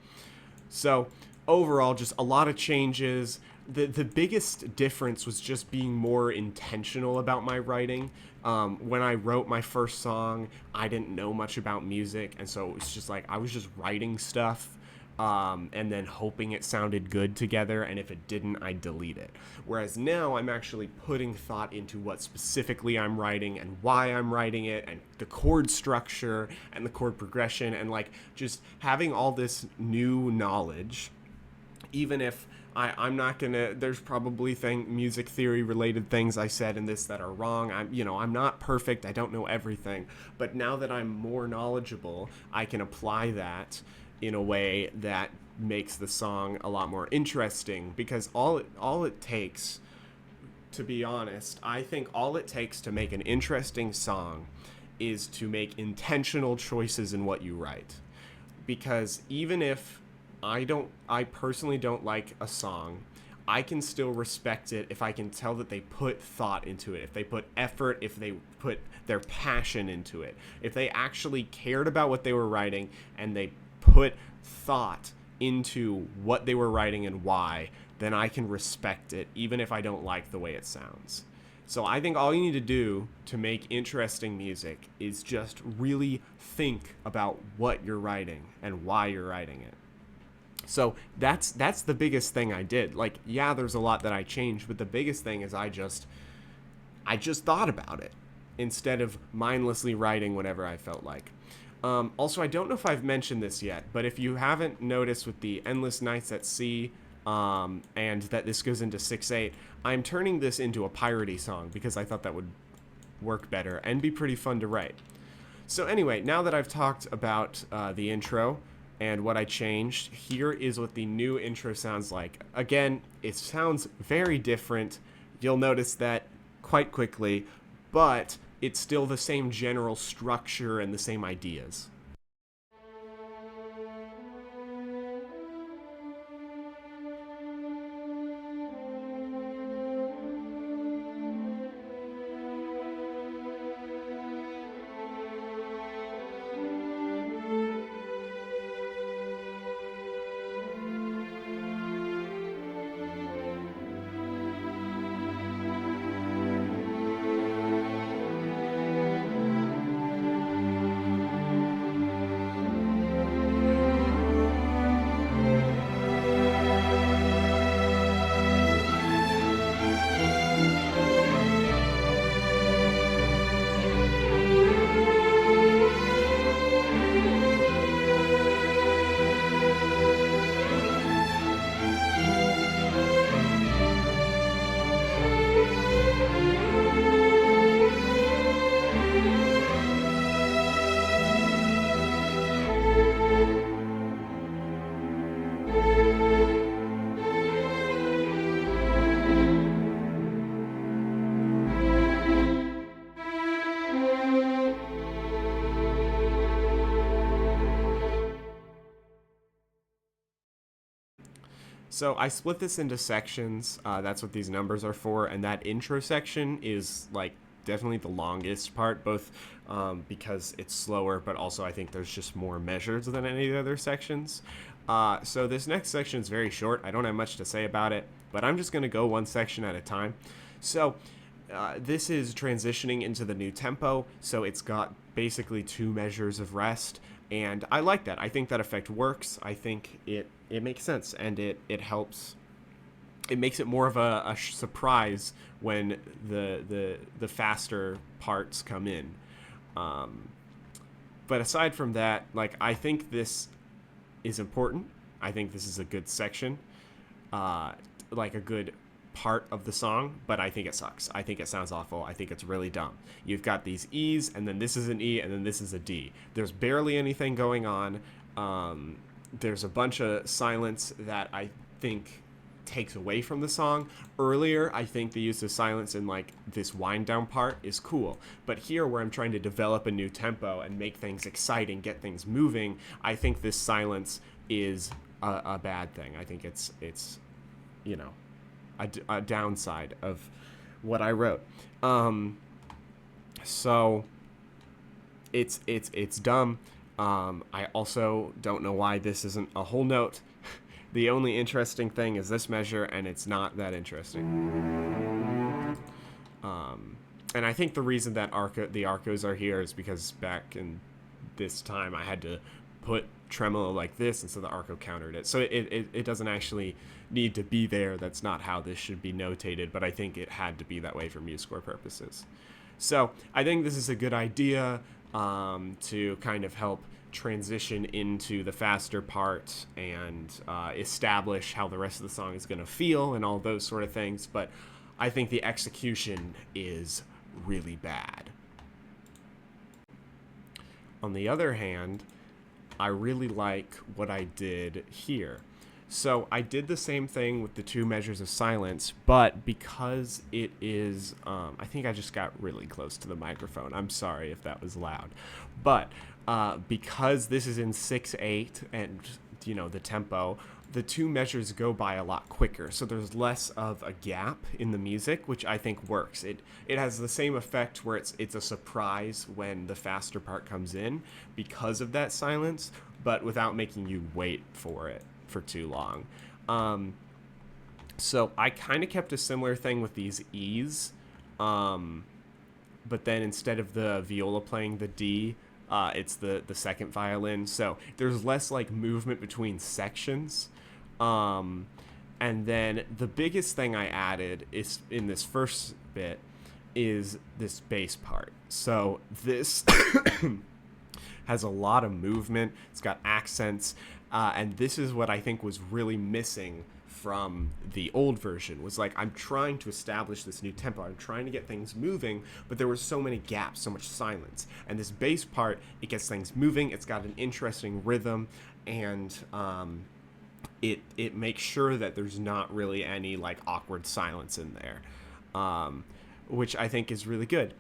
Speaker 2: So overall, just a lot of changes, the biggest difference was just being more intentional about my writing. When I wrote my first song, I didn't know much about music, and so it was just like I was just writing stuff, and then hoping it sounded good together. And if it didn't, I'd delete it. Whereas now I'm actually putting thought into what specifically I'm writing and why I'm writing it, and the chord structure and the chord progression, and like just having all this new knowledge, even if I'm not gonna. There's probably music theory related things I said in this that are wrong. I'm not perfect. I don't know everything, but now that I'm more knowledgeable, I can apply that in a way that makes the song a lot more interesting. Because all it takes, to be honest, I think all it takes to make an interesting song is to make intentional choices in what you write. Because even if I personally don't like a song, I can still respect it if I can tell that they put thought into it, if they put effort, if they put their passion into it, if they actually cared about what they were writing and they put thought into what they were writing and why, then I can respect it even if I don't like the way it sounds. So I think all you need to do to make interesting music is just really think about what you're writing and why you're writing it. So that's the biggest thing I did. Like, yeah, there's a lot that I changed, but the biggest thing is I just thought about it instead of mindlessly writing whenever I felt like. Also, I don't know if I've mentioned this yet, but if you haven't noticed with the Endless Nights at Sea, and that this goes into 6/8, I'm turning this into a piratey song because I thought that would work better and be pretty fun to write. So anyway, now that I've talked about the intro and what I changed, here is what the new intro sounds like. Again, it sounds very different. You'll notice that quite quickly, but it's still the same general structure and the same ideas. So I split this into sections. That's what these numbers are for, and that intro section is like definitely the longest part, both because it's slower, but also I think there's just more measures than any of the other sections. So this next section is very short. I don't have much to say about it, but I'm just going to go one section at a time. So this is transitioning into the new tempo, so it's got basically 2 measures of rest, and I like that. I think that effect works. I think it makes sense, and it helps. It makes it more of a surprise when the faster parts come in. But aside from that, like, I think this is important. I think this is a good section, like a good part of the song, but I think it sucks. I think it sounds awful. I think it's really dumb. You've got these E's, and then this is an E, and then this is a D. There's barely anything going on. There's a bunch of silence that I think takes away from the song. Earlier, I think the use of silence in like this wind down part is cool, but here where I'm trying to develop a new tempo and make things exciting, get things moving, I think this silence is a bad thing. I think it's you know, a downside of what I wrote. So it's dumb. I also don't know why this isn't a whole note. The only interesting thing is this measure, and it's not that interesting. And I think the reason that the arcos are here is because back in this time I had to put tremolo like this, and so the arco countered it. So it doesn't actually need to be there. That's not how this should be notated, but I think it had to be that way for MuseScore purposes. So I think this is a good idea to kind of help transition into the faster part and establish how the rest of the song is going to feel and all those sort of things. But I think the execution is really bad. On the other hand, I really like what I did here. So I did the same thing with the 2 measures of silence, but because it is, I think I just got really close to the microphone. I'm sorry if that was loud. But because this is in 6/8 and, the tempo, the 2 measures go by a lot quicker. So there's less of a gap in the music, which I think works. It has the same effect where it's a surprise when the faster part comes in because of that silence, but without making you wait for it for too long. So I kind of kept a similar thing with these E's, but then instead of the viola playing the D, it's the second violin. So there's less like movement between sections. And then the biggest thing I added is in this first bit is this bass part. So this has a lot of movement. It's got accents. And this is what I think was really missing from the old version, was like, I'm trying to establish this new tempo. I'm trying to get things moving, but there were so many gaps, so much silence. And this bass part, it gets things moving. It's got an interesting rhythm, and it makes sure that there's not really any like awkward silence in there, which I think is really good.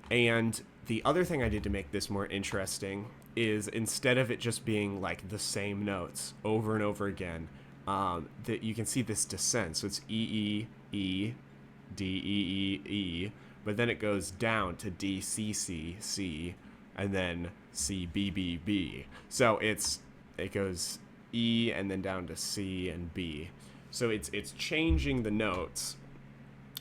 Speaker 2: And the other thing I did to make this more interesting is instead of it just being like the same notes over and over again, that you can see this descent. So it's E, E, E, D, E, E, E, but then it goes down to D, C, C, C, and then C, B, B, B. So it goes E and then down to C and B. So it's changing the notes.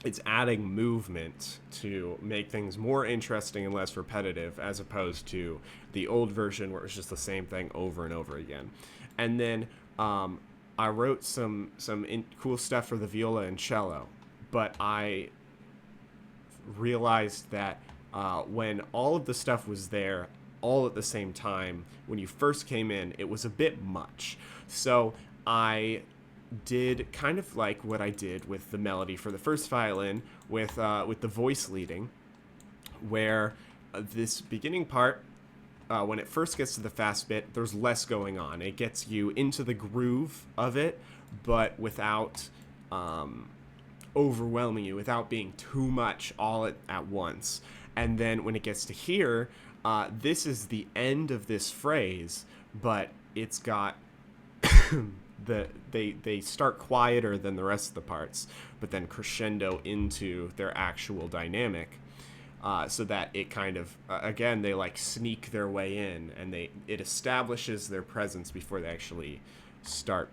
Speaker 2: It's adding movement to make things more interesting and less repetitive, as opposed to the old version where it was just the same thing over and over again. And then I wrote some cool stuff for the viola and cello, but I realized that when all of the stuff was there all at the same time, when you first came in, it was a bit much. So I did kind of like what I did with the melody for the first violin with the voice leading, where this beginning part, when it first gets to the fast bit, there's less going on. It gets you into the groove of it, but without overwhelming you, without being too much all at once. And then when it gets to here, this is the end of this phrase, but it's got they start quieter than the rest of the parts, but then crescendo into their actual dynamic, so that it kind of again, they like sneak their way in, and it establishes their presence before they actually start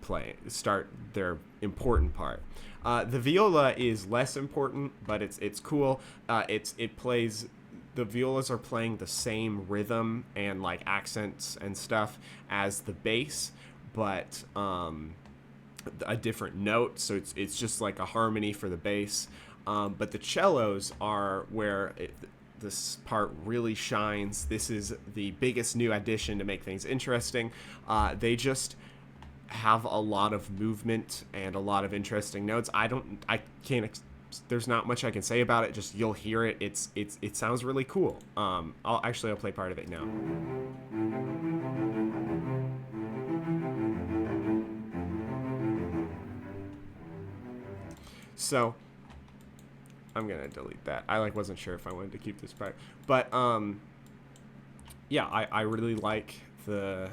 Speaker 2: their important part. The viola is less important, but it's cool. It plays. The violas are playing the same rhythm and like accents and stuff as the bass, but a different note. So it's just like a harmony for the bass. But the cellos are where this part really shines. This is the biggest new addition to make things interesting. They just have a lot of movement and a lot of interesting notes. There's not much I can say about it. Just you'll hear it. It sounds really cool. I'll play part of it now. So I'm gonna delete that. I wasn't sure if I wanted to keep this part, but yeah, I really like the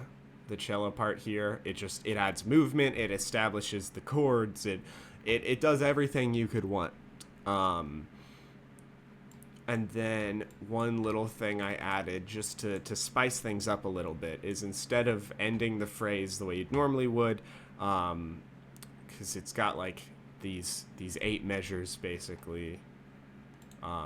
Speaker 2: cello part here. It adds movement. It establishes the chords. It does everything you could want. And then one little thing I added just to spice things up a little bit is, instead of ending the phrase the way you'd normally would, because it's got like these 8 measures basically,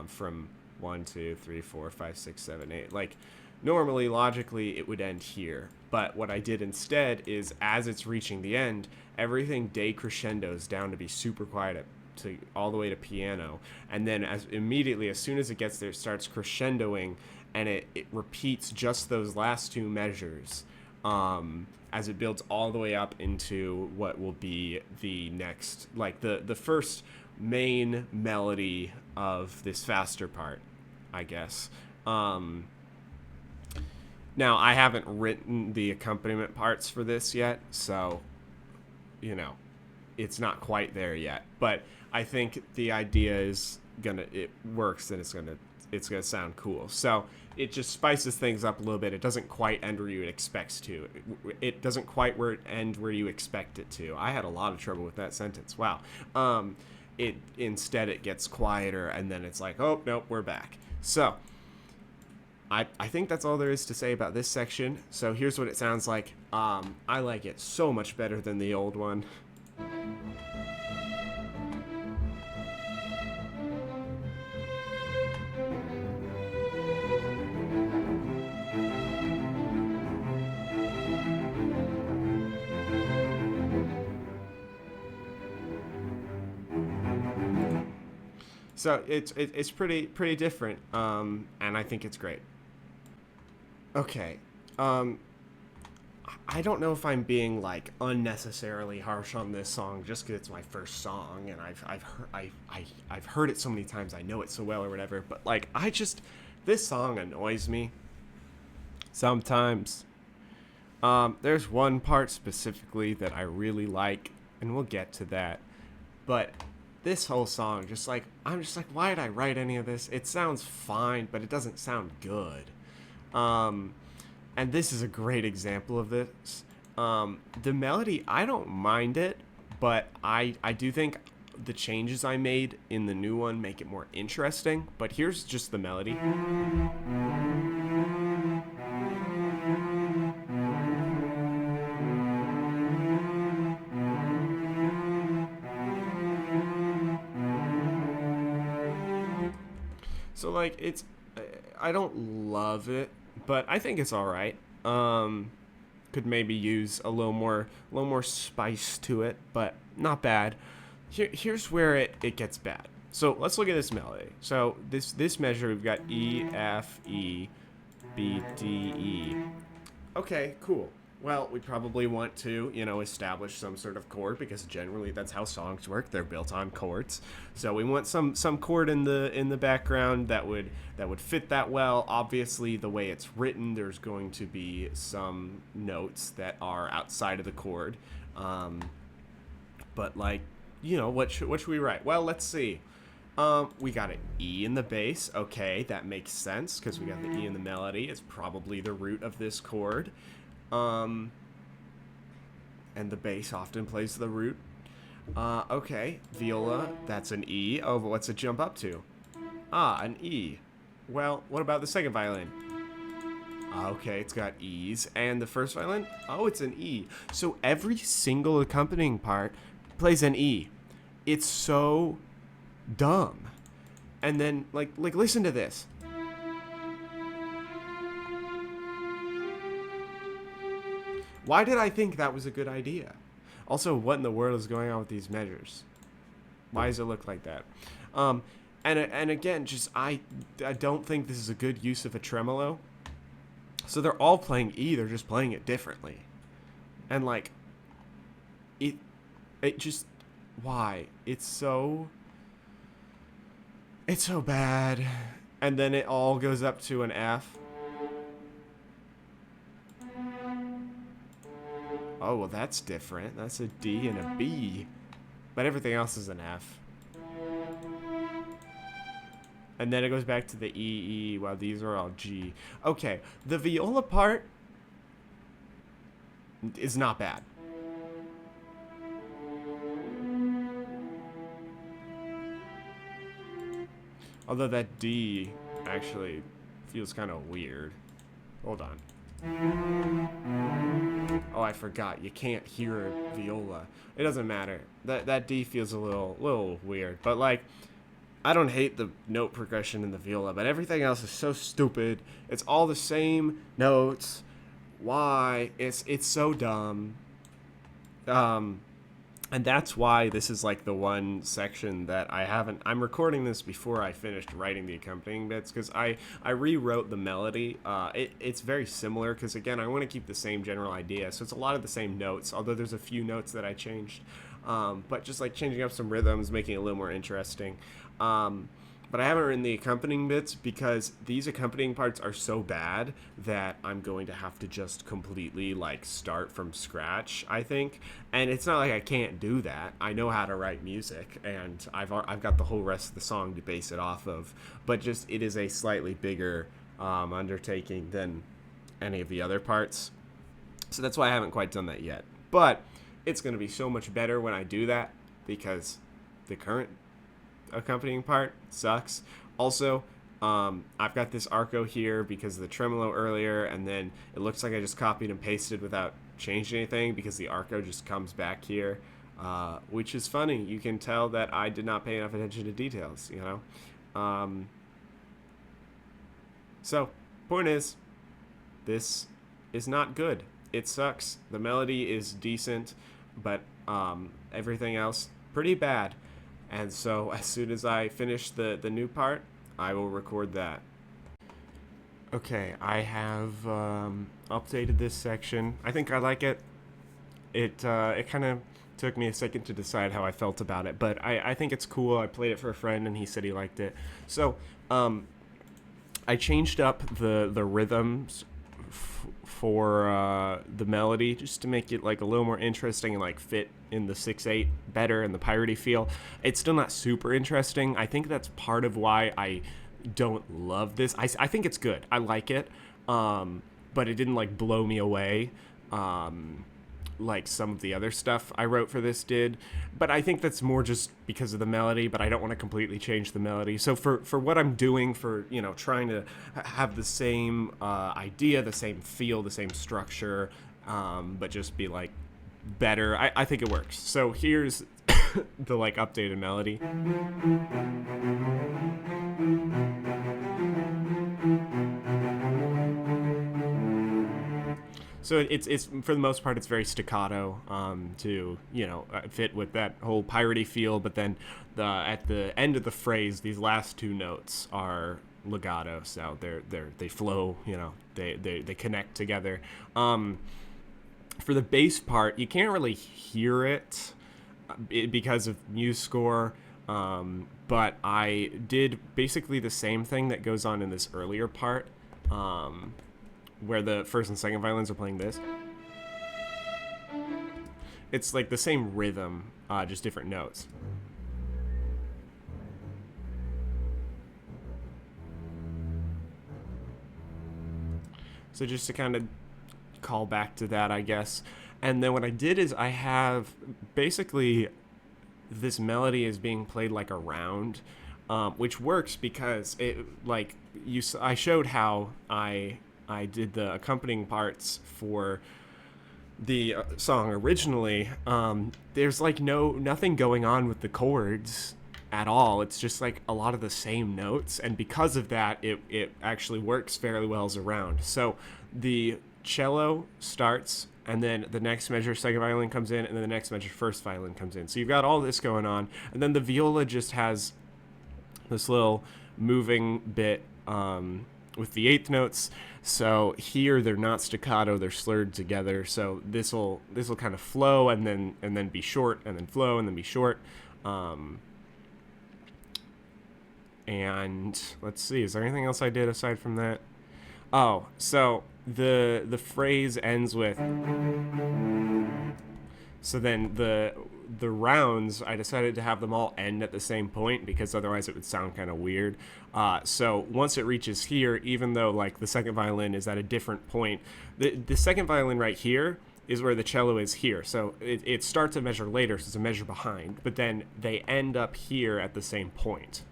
Speaker 2: from 1, 2, 3, 4, 5, 6, 7, 8. Like normally, logically, it would end here. But what I did instead is, as it's reaching the end, everything decrescendos down to be super quiet to all the way to piano, and then as soon as it gets there, it starts crescendoing, and it repeats just those last 2 measures, as it builds all the way up into what will be the next, like the first main melody of this faster part, I guess. Now, I haven't written the accompaniment parts for this yet, so, it's not quite there yet. But I think the idea is it works, and it's gonna sound cool. So it just spices things up a little bit. It doesn't quite end where you expect to. It doesn't quite end where you expect it to. I had a lot of trouble with that sentence. Wow. Instead it gets quieter, and then it's like, oh nope, we're back. So I think that's all there is to say about this section. So here's what it sounds like. I like it so much better than the old one. So it's pretty different, and I think it's great. Okay, I don't know if I'm being like unnecessarily harsh on this song just because it's my first song, and I've heard it so many times, I know it so well or whatever. But like, this song annoys me sometimes. There's one part specifically that I really like, and we'll get to that. But this whole song, I'm just like, why did I write any of this? It sounds fine, but it doesn't sound good. And this is a great example of this. The melody, I don't mind it, but I do think the changes I made in the new one make it more interesting. But here's just the melody. So like, I don't love it, but I think it's all right. Could maybe use a little more spice to it, but not bad. Here's where it gets bad. So let's look at this melody. So this measure, we've got E, F, E, B, D, E. Okay, cool. Well, we probably want to, establish some sort of chord, because generally that's how songs work. They're built on chords. So we want some chord in the background that would fit that well. Obviously, the way it's written, there's going to be some notes that are outside of the chord. But like, what should we write? Well, let's see. We got an E in the bass. Okay, that makes sense because we got the E in the melody. It's probably the root of this chord. And the bass often plays the root. Okay, viola, that's an E. Oh, but what's it jump up to? Ah, an E. Well, what about the second violin? Okay, it's got E's. And the first violin? Oh, it's an E. So every single accompanying part plays an E. It's so dumb. And then, like listen to this. Why did I think that was a good idea? Also, what in the world is going on with these measures? Why does it look like that? And again, just I don't think this is a good use of a tremolo. So they're all playing E, they're just playing it differently. And like, it just, why? It's so bad. And then it all goes up to an F. Oh, well, that's different. That's a D and a B. But everything else is an F. And then it goes back to the E, E, while these are all G. Okay, the viola part is not bad. Although that D actually feels kind of weird. Hold on. Oh, I forgot. You can't hear a viola. It doesn't matter. That D feels a little weird, but like I don't hate the note progression in the viola, but everything else is so stupid. It's all the same notes. Why? It's so dumb. Um and that's why this is like the one section that I'm recording this before I finished writing the accompanying bits, because I rewrote the melody. It's very similar, because again, I want to keep the same general idea, so it's a lot of the same notes, although there's a few notes that I changed. But just like changing up some rhythms, making it a little more interesting. But I haven't written the accompanying bits because these accompanying parts are so bad that I'm going to have to just completely like start from scratch, I think. And it's not like I can't do that. I know how to write music, and I've got the whole rest of the song to base it off of. But just it is a slightly bigger undertaking than any of the other parts. So that's why I haven't quite done that yet. But it's going to be so much better when I do that, because the current accompanying part sucks. Also, I've got this arco here because of the tremolo earlier, and then it looks like I just copied and pasted without changing anything because the arco just comes back here, which is funny. You can tell that I did not pay enough attention to details, you know? So, point is, this is not good. It sucks. The melody is decent, but everything else, pretty bad. And so as soon as I finish the new part, I will record that. Okay, I have updated this section. I think I like it. It kind of took me a second to decide how I felt about it, but I think it's cool. I played it for a friend, and he said he liked it. So I changed up the rhythms for the melody, just to make it like a little more interesting and like fit in the 6/8 better and the piratey feel. It's still not super interesting. I think that's part of why I don't love this. I think it's good. I like it, but it didn't like blow me away like some of the other stuff I wrote for this did. But I think that's more just because of the melody, but I don't want to completely change the melody. So for what I'm doing, for, you know, trying to have the same idea, the same feel, the same structure, but just be like better, I think it works. So here's the like updated melody. So it's for the most part it's very staccato, to, you know, fit with that whole piratey feel. But then at the end of the phrase, these last two notes are legato, so they flow. You know, they connect together. For the bass part, you can't really hear it because of MuseScore. But I did basically the same thing that goes on in this earlier part. Where the first and second violins are playing this. It's like the same rhythm, just different notes. So just to kind of call back to that, I guess. And then what I did is I have basically this melody is being played like a round, which works because it, like, I showed how I did the accompanying parts for the song originally. There's like nothing going on with the chords at all. It's just like a lot of the same notes, and because of that, it actually works fairly well as a round. So the cello starts, and then the next measure second violin comes in, and then the next measure first violin comes in. So you've got all this going on, and then the viola just has this little moving bit with the eighth notes. So here they're not staccato, they're slurred together. So this will kind of flow and then be short, and then flow and then be short. And let's see, is there anything else I did aside from that? Oh, so the phrase ends with, so then the rounds, I decided to have them all end at the same point because otherwise it would sound kind of weird. So once it reaches here, even though like the second violin is at a different point, the second violin right here is where the cello is here. So it starts a measure later, so it's a measure behind, but then they end up here at the same point.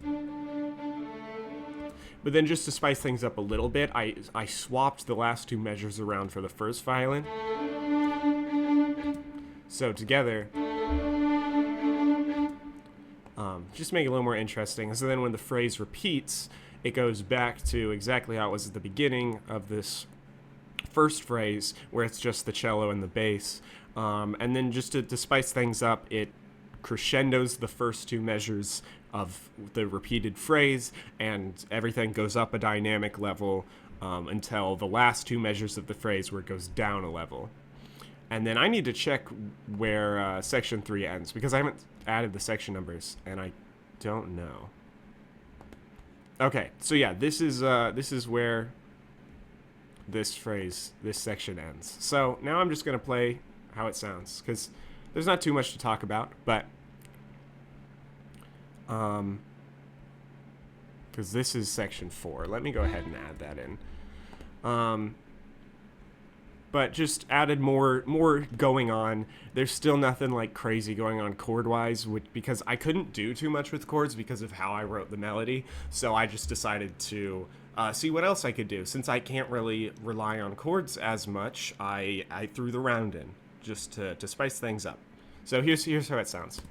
Speaker 2: But then just to spice things up a little bit, I swapped the last two measures around for the first violin. So together, just make it a little more interesting. So then when the phrase repeats, it goes back to exactly how it was at the beginning of this first phrase, where it's just the cello and the bass. And then just to spice things up, it crescendos the first two measures of the repeated phrase, and everything goes up a dynamic level until the last two measures of the phrase, where it goes down a level. And then I need to check where section 3 ends, because I haven't added the section numbers, and I don't know. Okay, so yeah, this is where this section ends. So now I'm just going to play how it sounds, because there's not too much to talk about, but because this is section 4. Let me go ahead and add that in. But just added more going on. There's still nothing like crazy going on chord-wise, because I couldn't do too much with chords because of how I wrote the melody. So I just decided to see what else I could do. Since I can't really rely on chords as much, I threw the round in just to spice things up. So here's how it sounds.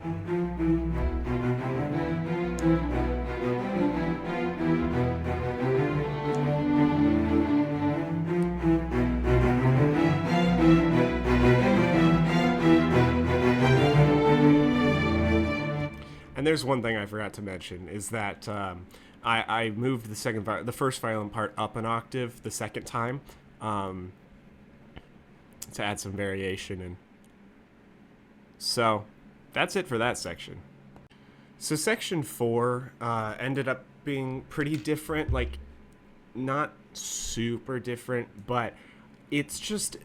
Speaker 2: And there's one thing I forgot to mention, is that I moved the first violin part up an octave the second time to add some variation in. So that's it for that section. So section 4 ended up being pretty different, like not super different, but it's just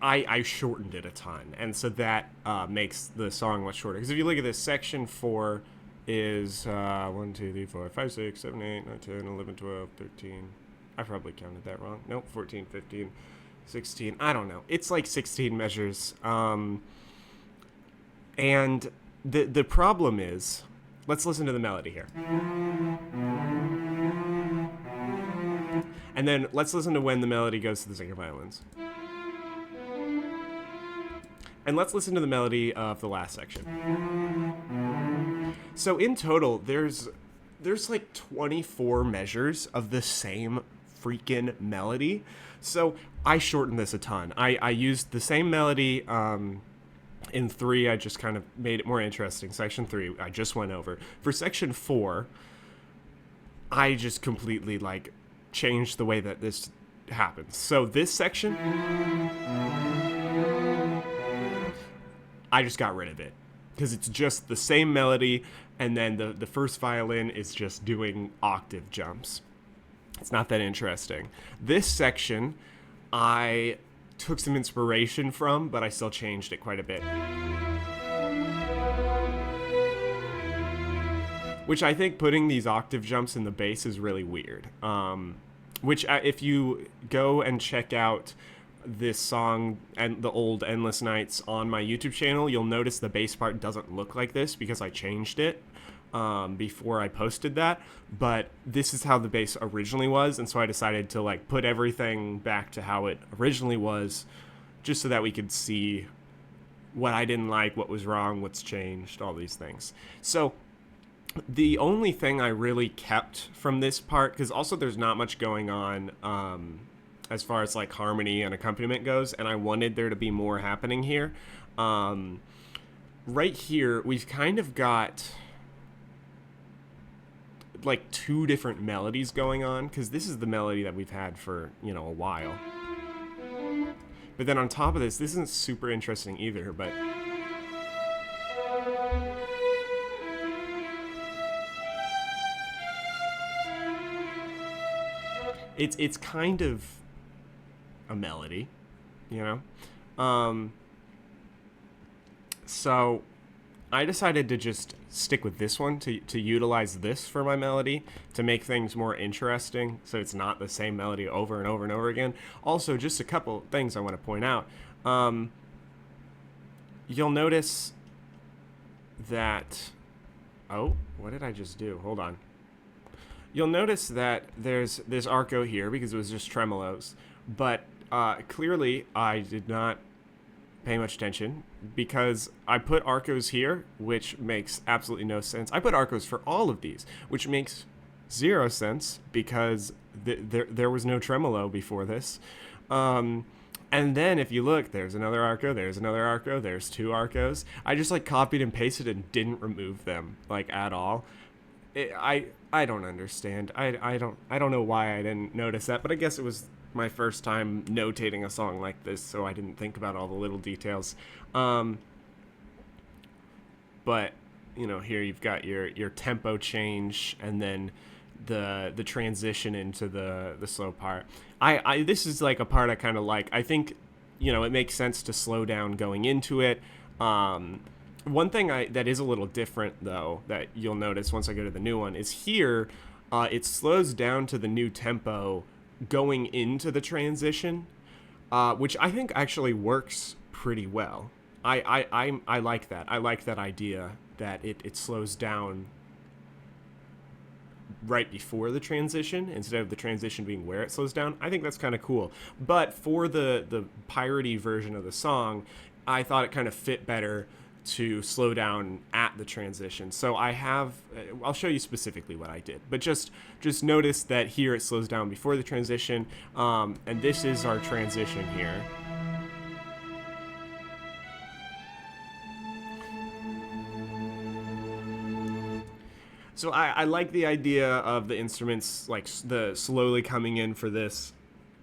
Speaker 2: I shortened it a ton, and so that makes the song much shorter. Because if you look at this, section 4 is 1, 2, 3, 4, 5, 6, 7, 8, 9, 10, 11, 12, 13. I probably counted that wrong. Nope, 14, 15, 16. I don't know. It's like 16 measures. And the problem is, let's listen to the melody here. And then let's listen to when the melody goes to the second violins. And let's listen to the melody of the last section. So in total, there's like 24 measures of the same freaking melody. So I shortened this a ton. I used the same melody in 3. I just kind of made it more interesting. Section 3, I just went over. For section 4, I just completely like changed the way that this happens. So this section, I just got rid of it because it's just the same melody, and then the first violin is just doing octave jumps. It's not that interesting. This section, I took some inspiration from, but I still changed it quite a bit. Which I think putting these octave jumps in the bass is really weird. Which if you go and check out this song and the old Endless Nights on my YouTube channel, you'll notice the bass part doesn't look like this because I changed it before I posted that. But this is how the bass originally was, and so I decided to like put everything back to how it originally was, just so that we could see what I didn't like, what was wrong, what's changed, all these things. So the only thing I really kept from this part, because also there's not much going on as far as like harmony and accompaniment goes, and I wanted there to be more happening here. Right here, we've kind of got like 2 different melodies going on, because this is the melody that we've had for, a while. But then on top of this isn't super interesting either, but it's kind of a melody, so I decided to just stick with this one to utilize this for my melody to make things more interesting, so it's not the same melody over and over and over again. Also, just a couple things I want to point out. You'll notice that... Oh, what did I just do? Hold on. You'll notice that there's arco here because it was just tremolos, but clearly I did not pay much attention because I put arcos here, which makes absolutely no sense. I put arcos for all of these, which makes zero sense because there was no tremolo before this. And then if you look, there's another arco, there's another arco, there's two arcos. I just like copied and pasted and didn't remove them like at all. I don't understand. I don't know why I didn't notice that, but I guess it was my first time notating a song like this, so I didn't think about all the little details. But you know, here you've got your tempo change, and then the transition into the slow part. I this is like a part I kind of like. I think, you know, it makes sense to slow down going into it. One thing that is a little different though that you'll notice once I go to the new one is here, it slows down to the new tempo going into the transition, which I think actually works pretty well. I like that. I like that idea that it slows down right before the transition instead of the transition being where it slows down. I think that's kind of cool. But for the piratey version of the song, I thought it kind of fit better to slow down at the transition. So I'll show you specifically what I did, but just notice that here it slows down before the transition, and this is our transition here. So I like the idea of the instruments like the slowly coming in for this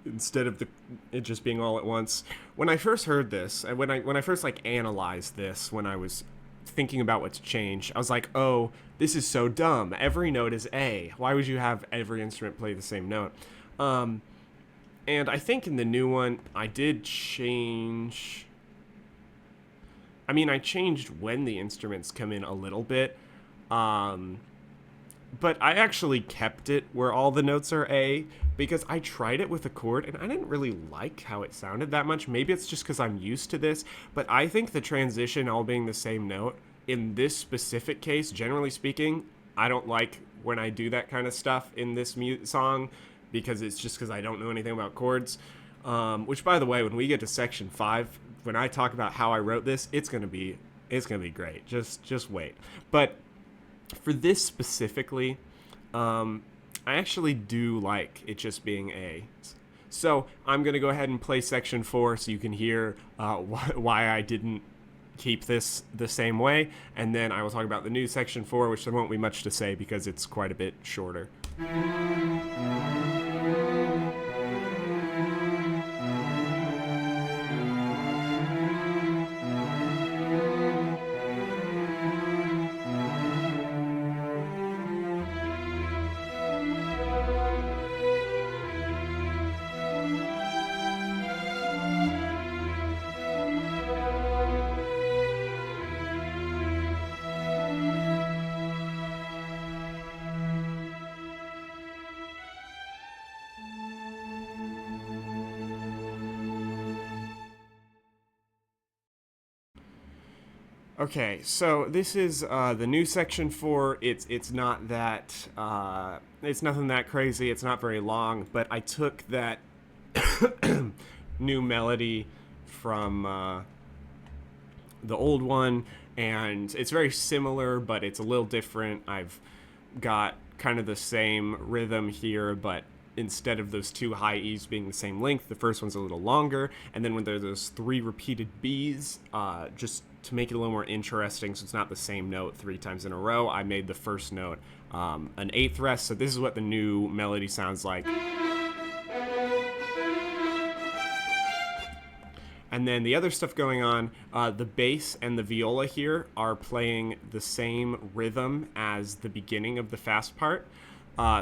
Speaker 2: instead of it just being all at once. When I first heard this, and when I first like analyzed this, when I was thinking about what to change, I was like, oh, this is so dumb. Every note is A. Why would you have every instrument play the same note? And I think in the new one, I did change. I mean, I changed when the instruments come in a little bit. But I actually kept it where all the notes are A because I tried it with a chord and I didn't really like how it sounded that much. Maybe it's just because I'm used to this, but I think the transition all being the same note in this specific case, generally speaking, I don't like when I do that kind of stuff in this song because it's just because I don't know anything about chords. Which, by the way, when we get to section 5, when I talk about how I wrote this, it's gonna be great. Just wait. But for this specifically, I actually do like it just being A. So I'm going to go ahead and play section 4 so you can hear why I didn't keep this the same way. And then I will talk about the new section 4, which there won't be much to say because it's quite a bit shorter. Okay, so this is the new section 4. It's not that it's nothing that crazy. It's not very long, but I took that new melody from the old one, and it's very similar, but it's a little different. I've got kind of the same rhythm here, but instead of those two high E's being the same length, the first one's a little longer, and then when there's those 3 repeated B's, just to make it a little more interesting, so it's not the same note 3 times in a row, I made the first note an 8th rest, so this is what the new melody sounds like. And then the other stuff going on, the bass and the viola here are playing the same rhythm as the beginning of the fast part.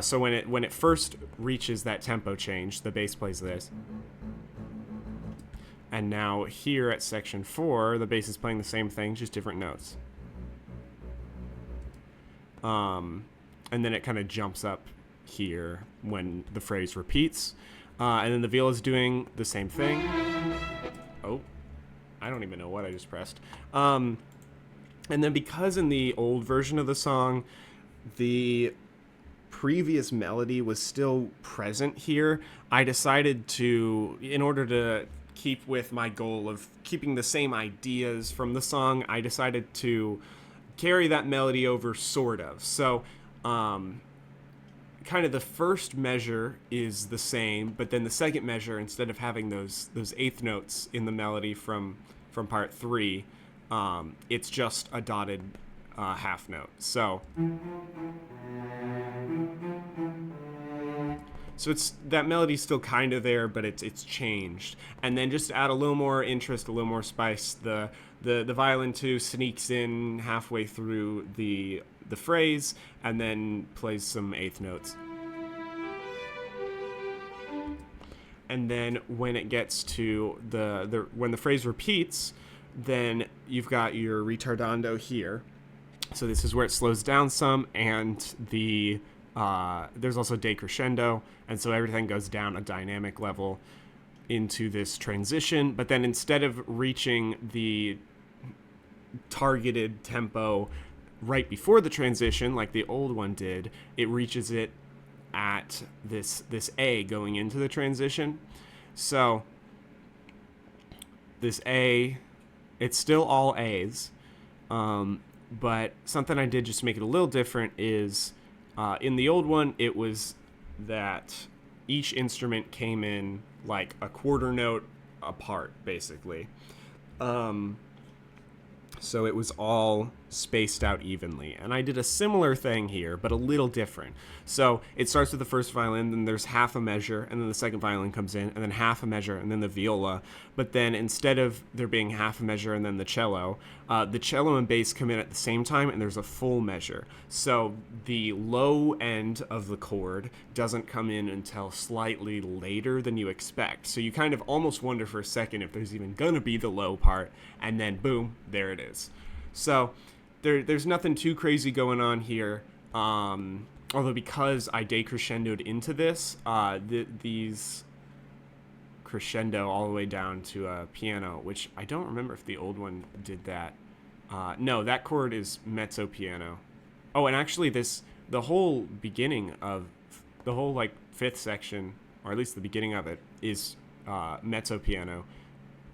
Speaker 2: So when it first reaches that tempo change, the bass plays this. And now here at section 4, the bass is playing the same thing, just different notes. And then it kind of jumps up here when the phrase repeats. And then the viola is doing the same thing. Oh, I don't even know what I just pressed. And then because in the old version of the song, the previous melody was still present here, I decided to, in order to keep with my goal of keeping the same ideas from the song, I decided to carry that melody over, sort of. So, kind of the first measure is the same, but then the second measure, instead of having those eighth notes in the melody from part three, it's just a dotted half note. So it's that melody's still kind of there, but it's changed. And then just to add a little more interest, a little more spice, the violin too sneaks in halfway through the phrase and then plays some eighth notes. And then when it gets to when the phrase repeats, then you've got your ritardando here. So this is where it slows down some, and there's also decrescendo, and so everything goes down a dynamic level into this transition. But then instead of reaching the targeted tempo right before the transition like the old one did, it reaches it at this A going into the transition. So this A, it's still all A's, but something I did just to make it a little different is in the old one, it was that each instrument came in like a quarter note apart, basically. So it was all spaced out evenly. And I did a similar thing here, but a little different. So it starts with the first violin, then there's half a measure, and then the second violin comes in, and then half a measure, and then the viola. But then instead of there being half a measure and then the cello and bass come in at the same time, and there's a full measure. So the low end of the chord doesn't come in until slightly later than you expect. So you kind of almost wonder for a second if there's even gonna be the low part, and then boom, there it is. So there's nothing too crazy going on here. Although because I decrescendoed into this, these crescendo all the way down to a piano, which I don't remember if the old one did that. No, that chord is mezzo piano. Oh, and actually the whole beginning of the whole like fifth section, or at least the beginning of it, is mezzo piano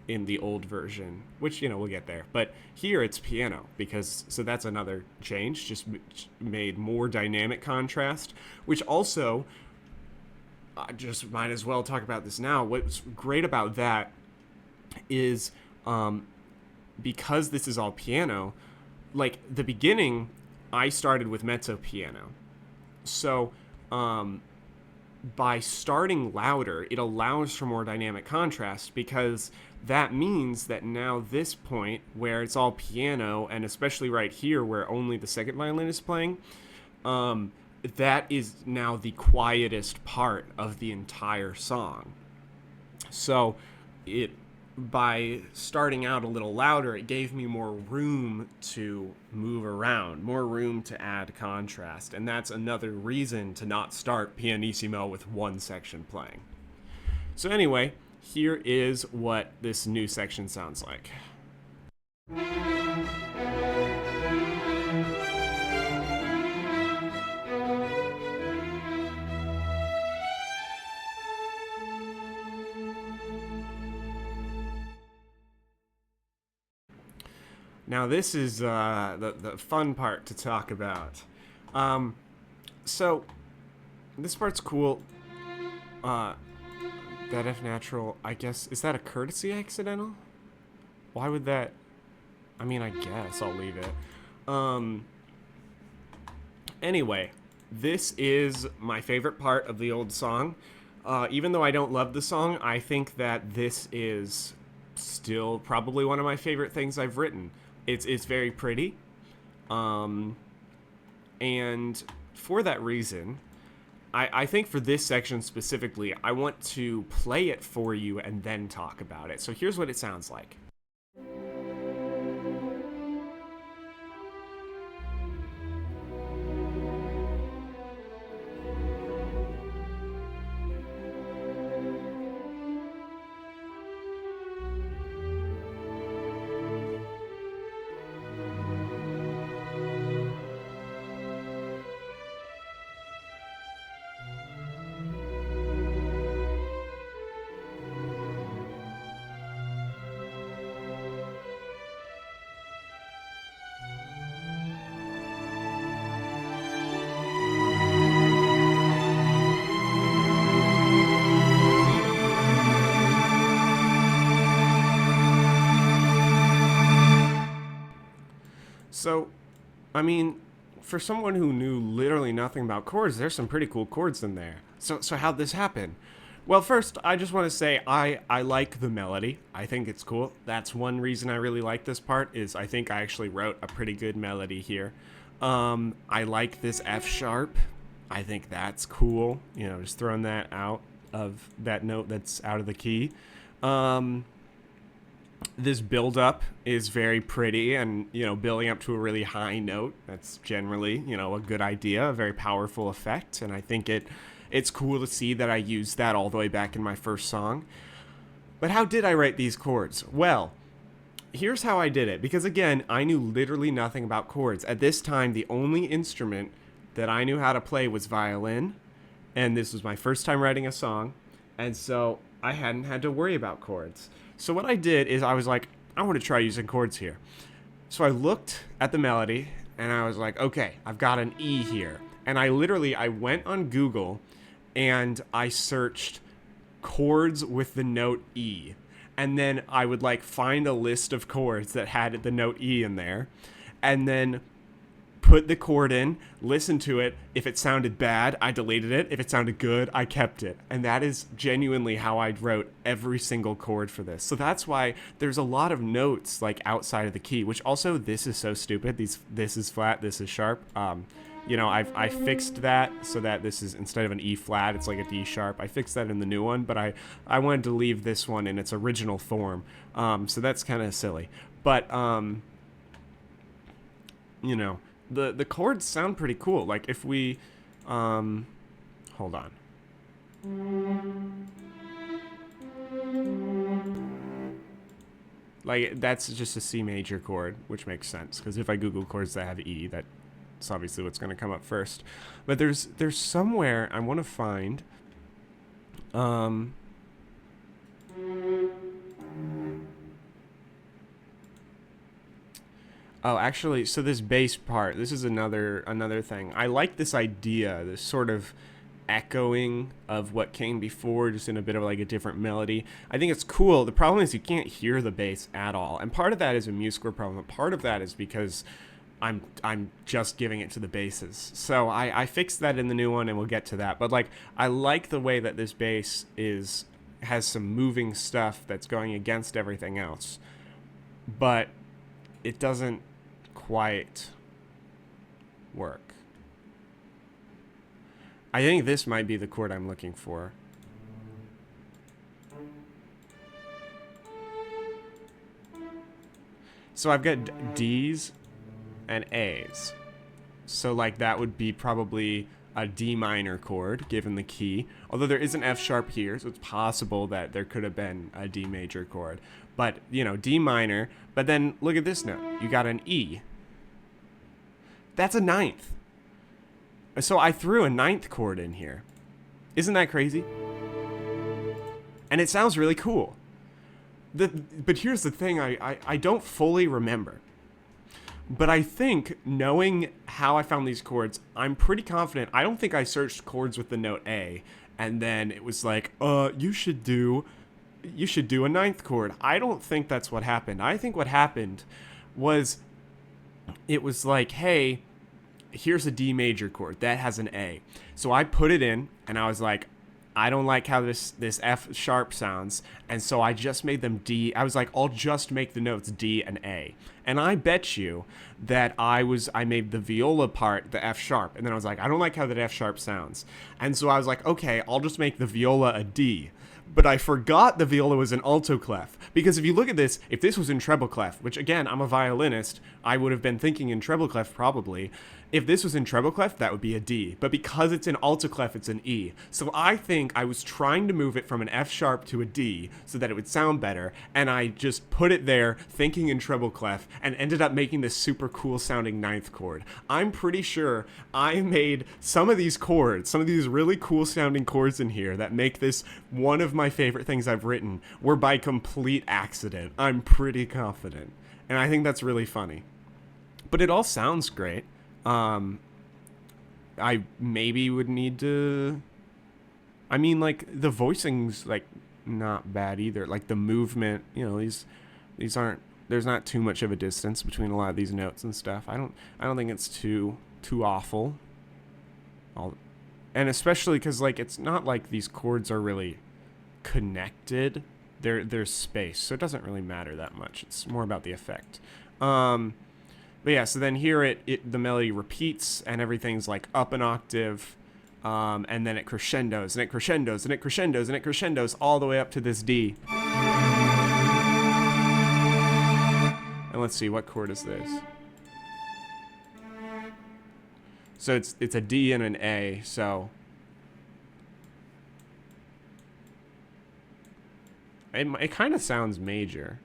Speaker 2: in the old version, which, we'll get there. But here it's piano, so that's another change, just made more dynamic contrast, which also, I just might as well talk about this now. What's great about that is, because this is all piano, like the beginning, I started with mezzo piano. So, by starting louder, it allows for more dynamic contrast, because that means that now this point where it's all piano, and especially right here where only the second violin is playing, that is now the quietest part of the entire song. So by starting out a little louder, it gave me more room to move around, more room to add contrast, and that's another reason to not start pianissimo with one section playing. So anyway, here is what this new section sounds like. Now this is the fun part to talk about. So this part's cool. That F natural, I guess, is that a courtesy accidental? Why would that? I mean, I guess I'll leave it. Anyway, this is my favorite part of the old song. Even though I don't love the song, I think that this is still probably one of my favorite things I've written. It's very pretty. And for that reason, I think for this section specifically, I want to play it for you and then talk about it. So here's what it sounds like. So, I mean, for someone who knew literally nothing about chords, there's some pretty cool chords in there. So how'd this happen? Well, first, I just want to say I like the melody. I think it's cool. That's one reason I really like this part is I think I actually wrote a pretty good melody here. I like this F sharp. I think that's cool. You know, just throwing that out of that note that's out of the key. Um, this build up is very pretty, and building up to a really high note, that's generally a good idea, a very powerful effect. And I think it's cool to see that I used that all the way back in my first song. But how did I write these chords? Well, here's how I did it, because again, I knew literally nothing about chords. At this time, the only instrument that I knew how to play was violin, and this was my first time writing a song, and so I hadn't had to worry about chords. So what I did is I was like, I want to try using chords here. So I looked at the melody and I was like, okay, I've got an E here. And I went on Google and I searched chords with the note E. And then I would find a list of chords that had the note E in there. And then put the chord in, listen to it. If it sounded bad, I deleted it. If it sounded good, I kept it. And that is genuinely how I wrote every single chord for this. So that's why there's a lot of notes outside of the key, which also, this is so stupid. This is flat, this is sharp. I fixed that so that this is, instead of an E flat, it's like a D sharp. I fixed that in the new one, but I wanted to leave this one in its original form. So that's kind of silly. But, the chords sound pretty cool. Like if we, hold on. Like that's just a C major chord, which makes sense because if I Google chords that have E, that's obviously what's going to come up first. But there's somewhere I want to find, oh, actually, so this bass part, this is another thing. I like this idea, this sort of echoing of what came before, just in a bit of a different melody. I think it's cool. The problem is you can't hear the bass at all. And part of that is a MuseScore problem. Part of that is because I'm just giving it to the basses. So I fixed that in the new one and we'll get to that. But I like the way that this bass has some moving stuff that's going against everything else. But it doesn't quite work. I think this might be the chord I'm looking for. So I've got D's and A's. So that would be probably a D minor chord given the key. Although there is an F sharp here, so it's possible that there could have been a D major chord. But, D minor. But then look at this note. You got an E. That's a ninth. So I threw a ninth chord in here. Isn't that crazy? And it sounds really cool. But here's the thing I don't fully remember. But I think, knowing how I found these chords, I'm pretty confident. I don't think I searched chords with the note A, and then it was you should do a ninth chord. I don't think that's what happened. I think what happened was, it was hey, here's a D major chord that has an A. So I put it in, and I was I don't like how this F sharp sounds, and so I just made them D. I was I'll just make the notes D and A. And I bet you that I made the viola part the F sharp, and then I was I don't like how that F sharp sounds. And so I was okay, I'll just make the viola a D. But I forgot the viola was an alto clef. Because if you look at this, if this was in treble clef, which again, I'm a violinist, I would have been thinking in treble clef probably. If this was in treble clef, that would be a D. But because it's in alto clef, it's an E. So I think I was trying to move it from an F sharp to a D so that it would sound better. And I just put it there thinking in treble clef and ended up making this super cool sounding ninth chord. I'm pretty sure I made some of these chords, some of these really cool sounding chords in here that make this one of my favorite things I've written, were by complete accident. I'm pretty confident. And I think that's really funny. But it all sounds great. I maybe would need to, I mean, the voicing's not bad either. The movement, these aren't there's not too much of a distance between a lot of these notes and stuff. I don't think it's too awful. And especially because like it's not like these chords are really connected. There's space, so it doesn't really matter that much. It's more about the effect. But yeah, so then here the melody repeats and everything's like up an octave, and then it crescendos and it crescendos and it crescendos and it crescendos all the way up to this D. And let's see, what chord is this? So it's a D and an A, so it kind of sounds major.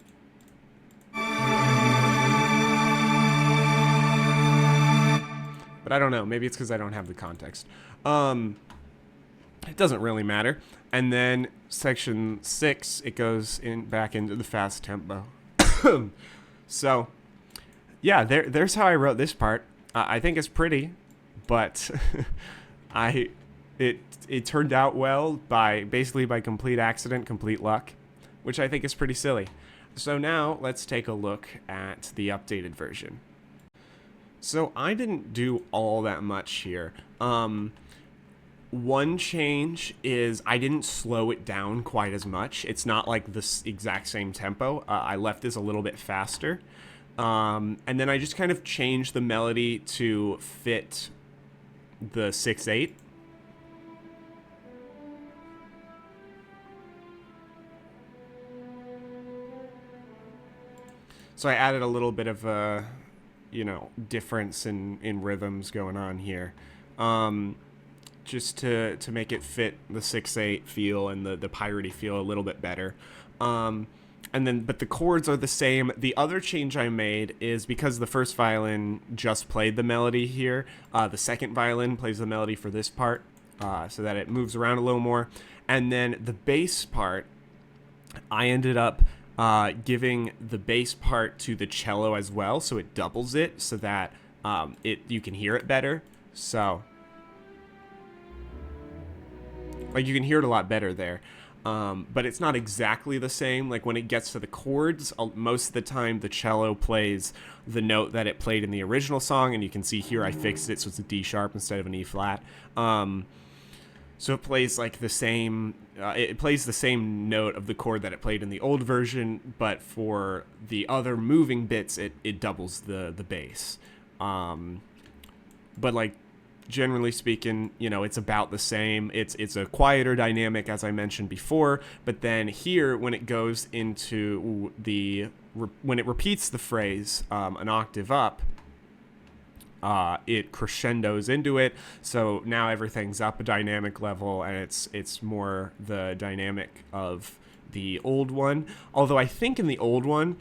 Speaker 2: But I don't know, maybe it's because I don't have the context. It doesn't really matter. And then section 6, it goes back into the fast tempo. So yeah, there's how I wrote this part. I think it's pretty, but it turned out well by complete accident, complete luck, which I think is pretty silly. So now let's take a look at the updated version. So I didn't do all that much here. One change is I didn't slow it down quite as much. It's not like the exact same tempo. I left this a little bit faster. And then I just kind of changed the melody to fit the 6/8. So I added a little bit of a, difference in rhythms going on here. Just to make it fit the 6/8 feel and the piratey feel a little bit better. But the chords are the same. The other change I made is because the first violin just played the melody here, the second violin plays the melody for this part, so that it moves around a little more. And then the bass part, I ended up giving the bass part to the cello as well, so it doubles it so that you can hear it better. So like you can hear it a lot better there. But it's not exactly the same. Like when it gets to the chords, most of the time the cello plays the note that it played in the original song, and you can see here I fixed it so it's a D sharp instead of an E flat. So it plays like the same. It plays the same note of the chord that it played in the old version, but for the other moving bits, it doubles the bass. But like, generally speaking, it's about the same. It's a quieter dynamic, as I mentioned before, but then here, when it goes into when it repeats the phrase an octave up, it crescendos into it, so now everything's up a dynamic level, and it's more the dynamic of the old one. Although I think in the old one,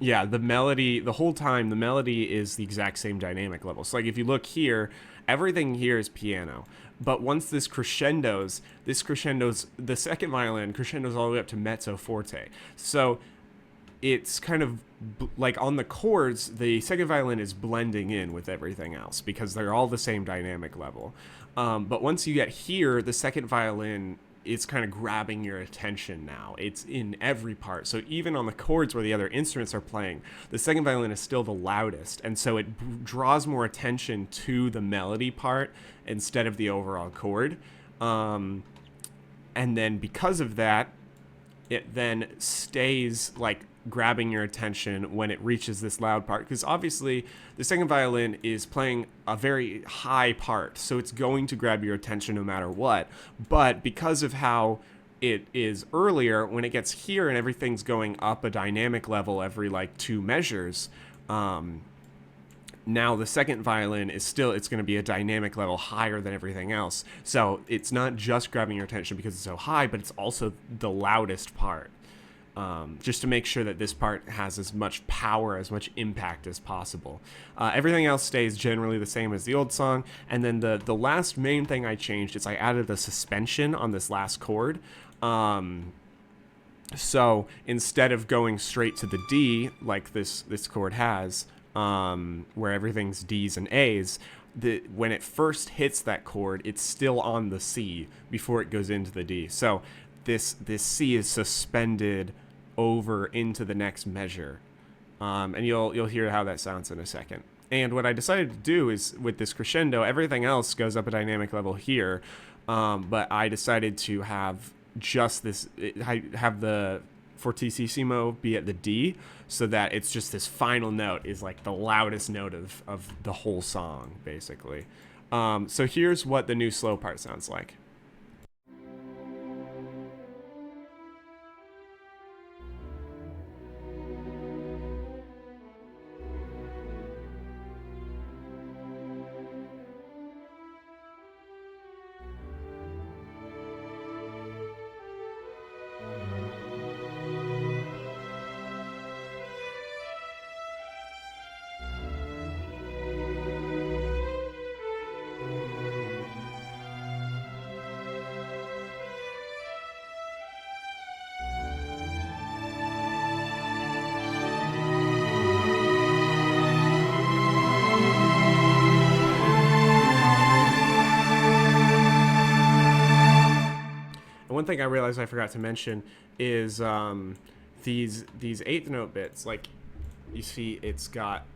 Speaker 2: yeah, the melody, the whole time, the melody is the exact same dynamic level. So like if you look here, everything here is piano. But once this crescendos, the second violin crescendos all the way up to mezzo forte. So it's kind of like on the chords, the second violin is blending in with everything else because they're all the same dynamic level. But once you get here, the second violin, it's kind of grabbing your attention now. It's in every part. So even on the chords where the other instruments are playing, the second violin is still the loudest. And so it draws more attention to the melody part instead of the overall chord. And then because of that, it then stays like grabbing your attention when it reaches this loud part, because obviously the second violin is playing a very high part, so it's going to grab your attention no matter what. But because of how it is earlier, when it gets here and everything's going up a dynamic level every like 2 measures, now the second violin is still, it's going to be a dynamic level higher than everything else. So it's not just grabbing your attention because it's so high, but it's also the loudest part. Just to make sure that this part has as much power, as much impact as possible. Everything else stays generally the same as the old song. And then the last main thing I changed is I added a suspension on this last chord. So instead of going straight to the D like this chord has, where everything's D's and A's, when it first hits that chord, it's still on the C before it goes into the D. So this C is suspended over into the next measure. And you'll hear how that sounds in a second. And what I decided to do is, with this crescendo, everything else goes up a dynamic level here, but I decided to have just this, have the fortissimo be at the D, so that it's just this final note is like the loudest note of the whole song, basically. So here's what the new slow part sounds like. One thing I realized I forgot to mention is these eighth note bits. Like, you see, it's got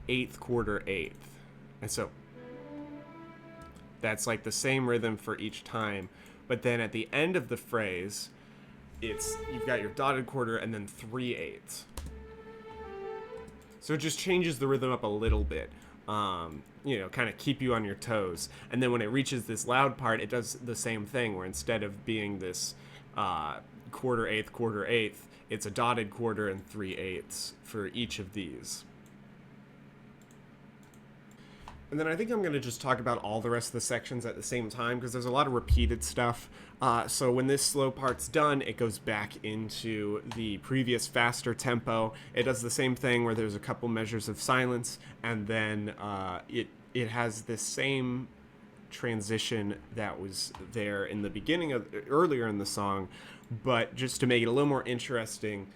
Speaker 2: eighth, quarter, eighth, and so that's like the same rhythm for each time. But then at the end of the phrase, you've got your dotted quarter and then 3/8. So it just changes the rhythm up a little bit. Kind of keep you on your toes. And then when it reaches this loud part, it does the same thing, where instead of being this quarter, eighth, it's a dotted quarter and 3/8 for each of these. And then I think I'm going to just talk about all the rest of the sections at the same time, because there's a lot of repeated stuff. So when this slow part's done, it goes back into the previous faster tempo. It does the same thing where there's a couple measures of silence, and then it has this same transition that was there in the beginning earlier in the song, but just to make it a little more interesting,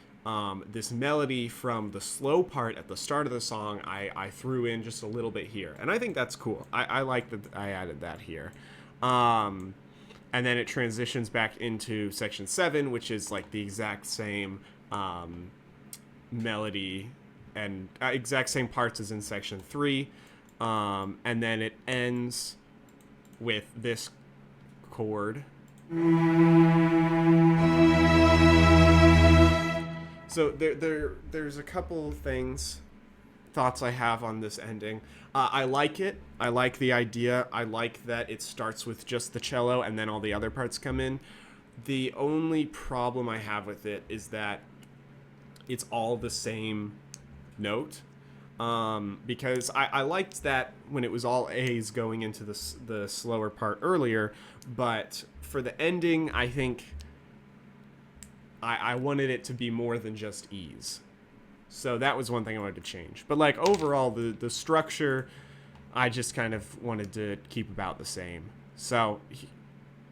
Speaker 2: this melody from the slow part at the start of the song, I threw in just a little bit here. And I think that's cool. I like that I added that here. And then it transitions back into section 7, which is like the exact same melody and exact same parts as in section 3. And then it ends with this chord. So there's a couple thoughts I have on this ending. I like it. I like the idea. I like that it starts with just the cello and then all the other parts come in. The only problem I have with it is that it's all the same note. Because I liked that when it was all A's going into the slower part earlier, but for the ending, I think I wanted it to be more than just E's. So that was one thing I wanted to change. But like overall, the structure, I just kind of wanted to keep about the same. So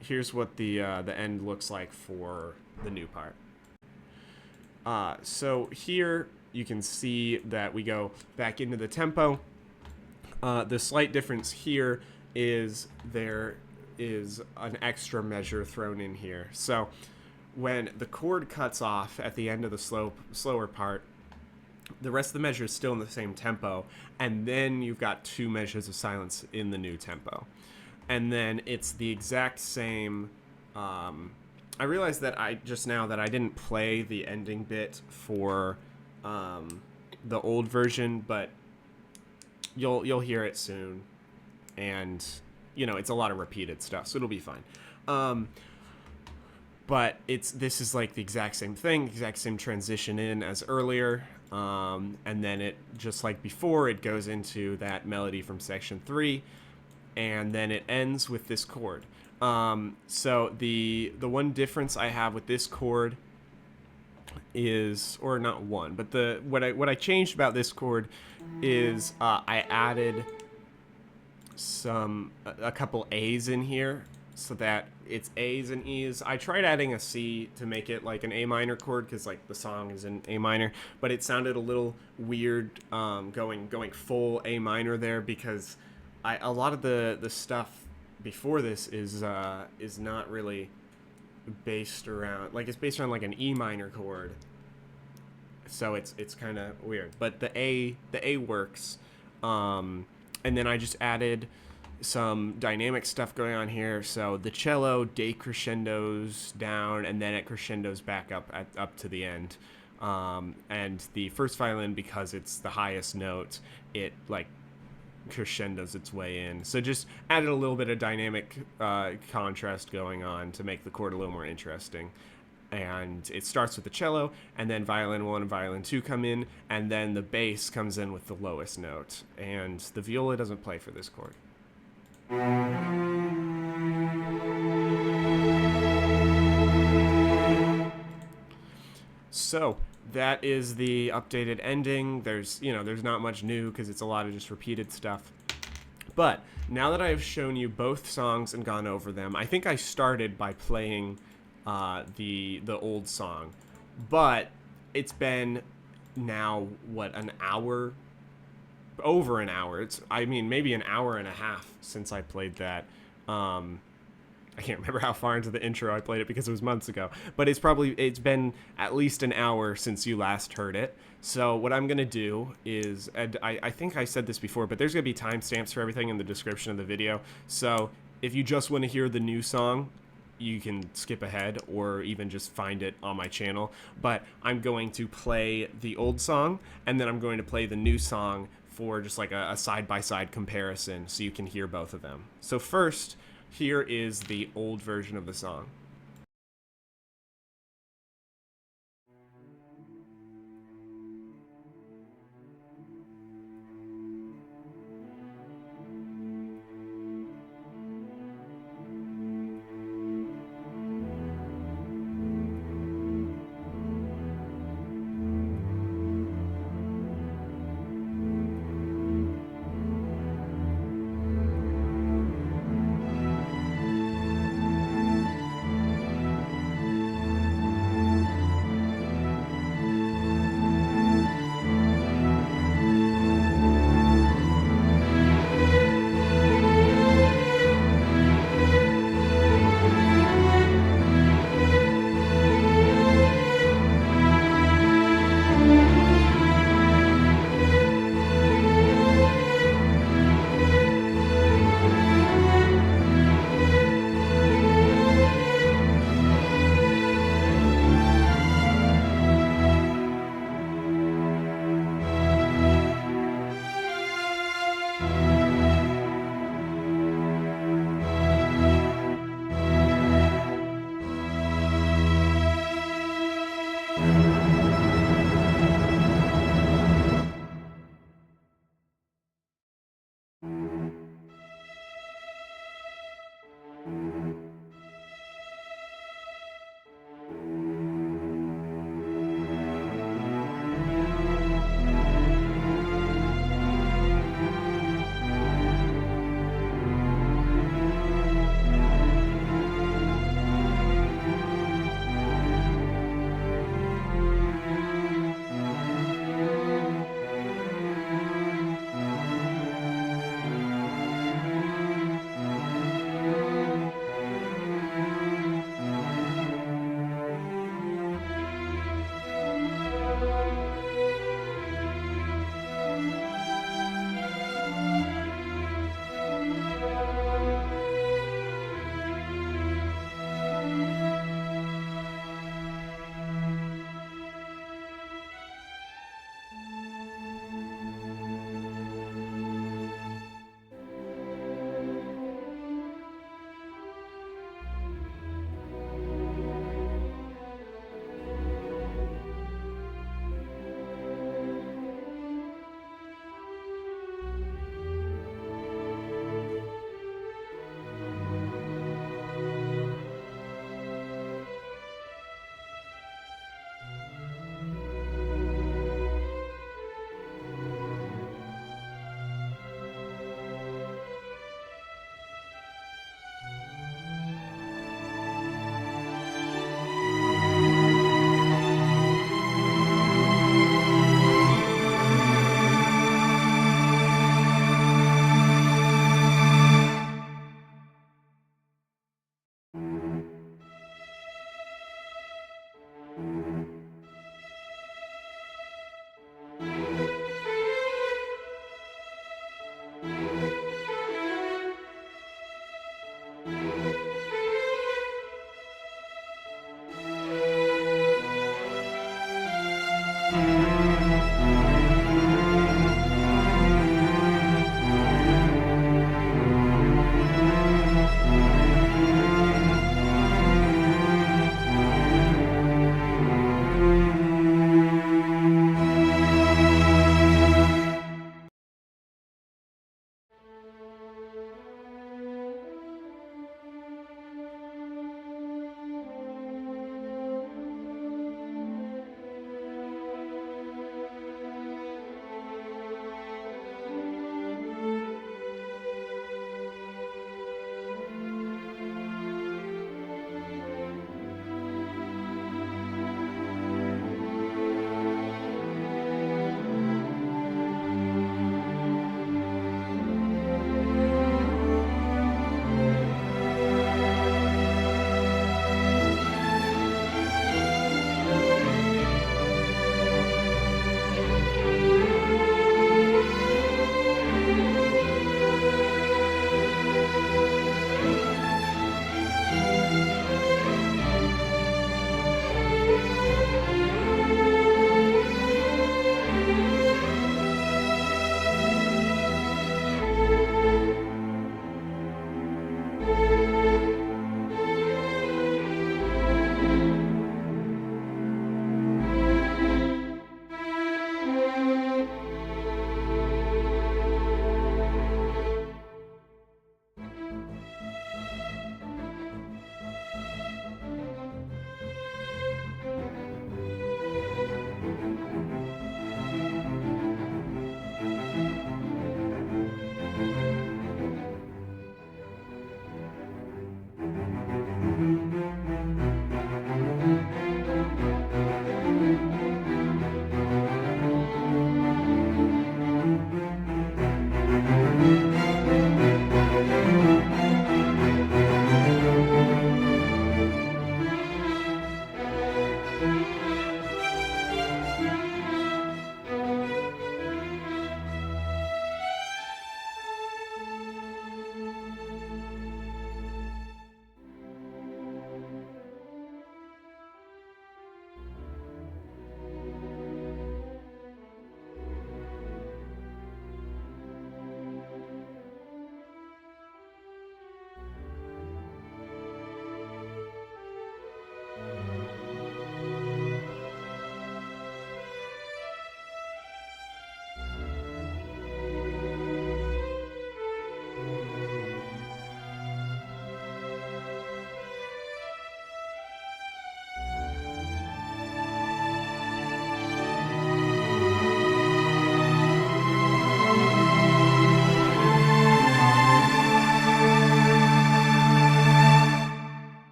Speaker 2: here's what the end looks like for the new part. So here you can see that we go back into the tempo. The slight difference here is there is an extra measure thrown in here. So when the chord cuts off at the end of the slower part, the rest of the measure is still in the same tempo, and then you've got 2 measures of silence in the new tempo. And then it's the exact same. I realized that I didn't play the ending bit for the old version, but you'll hear it soon, and it's a lot of repeated stuff, so it'll be fine. But this is like the exact same thing, exact same transition in as earlier, and then it, just like before, it goes into that melody from section 3, and then it ends with this chord. So the one difference I have with this chord is, or not one, but what I changed about this chord is I added a couple A's in here, so that it's A's and E's. I tried adding a C to make it like an A minor chord, because like the song is in A minor, but it sounded a little weird going full A minor there, because a lot of the stuff before this is not really based around, like, it's based around like an E minor chord, so it's kind of weird. But the A works, and then I just added some dynamic stuff going on here. So the cello decrescendos down, and then it crescendos back up to the end. And the first violin, because it's the highest note, it like crescendos its way in. So just added a little bit of dynamic contrast going on to make the chord a little more interesting. And it starts with the cello, and then violin 1 and violin 2 come in, and then the bass comes in with the lowest note. And the viola doesn't play for this chord. So that is the updated ending. There's not much new because it's a lot of just repeated stuff. But now that I have shown you both songs and gone over them, I think I started by playing the old song, but it's been now an hour, over an hour. Maybe an hour and a half since I played that. I can't remember how far into the intro I played it because it was months ago, but it's been at least an hour since you last heard it. So what I'm going to do is, and I think I said this before, but there's going to be timestamps for everything in the description of the video. So if you just want to hear the new song, you can skip ahead or even just find it on my channel. But I'm going to play the old song, and then I'm going to play the new song for just like a side-by-side comparison so you can hear both of them. So first, here is the old version of the song.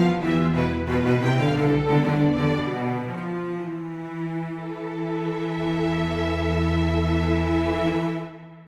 Speaker 1: Bye.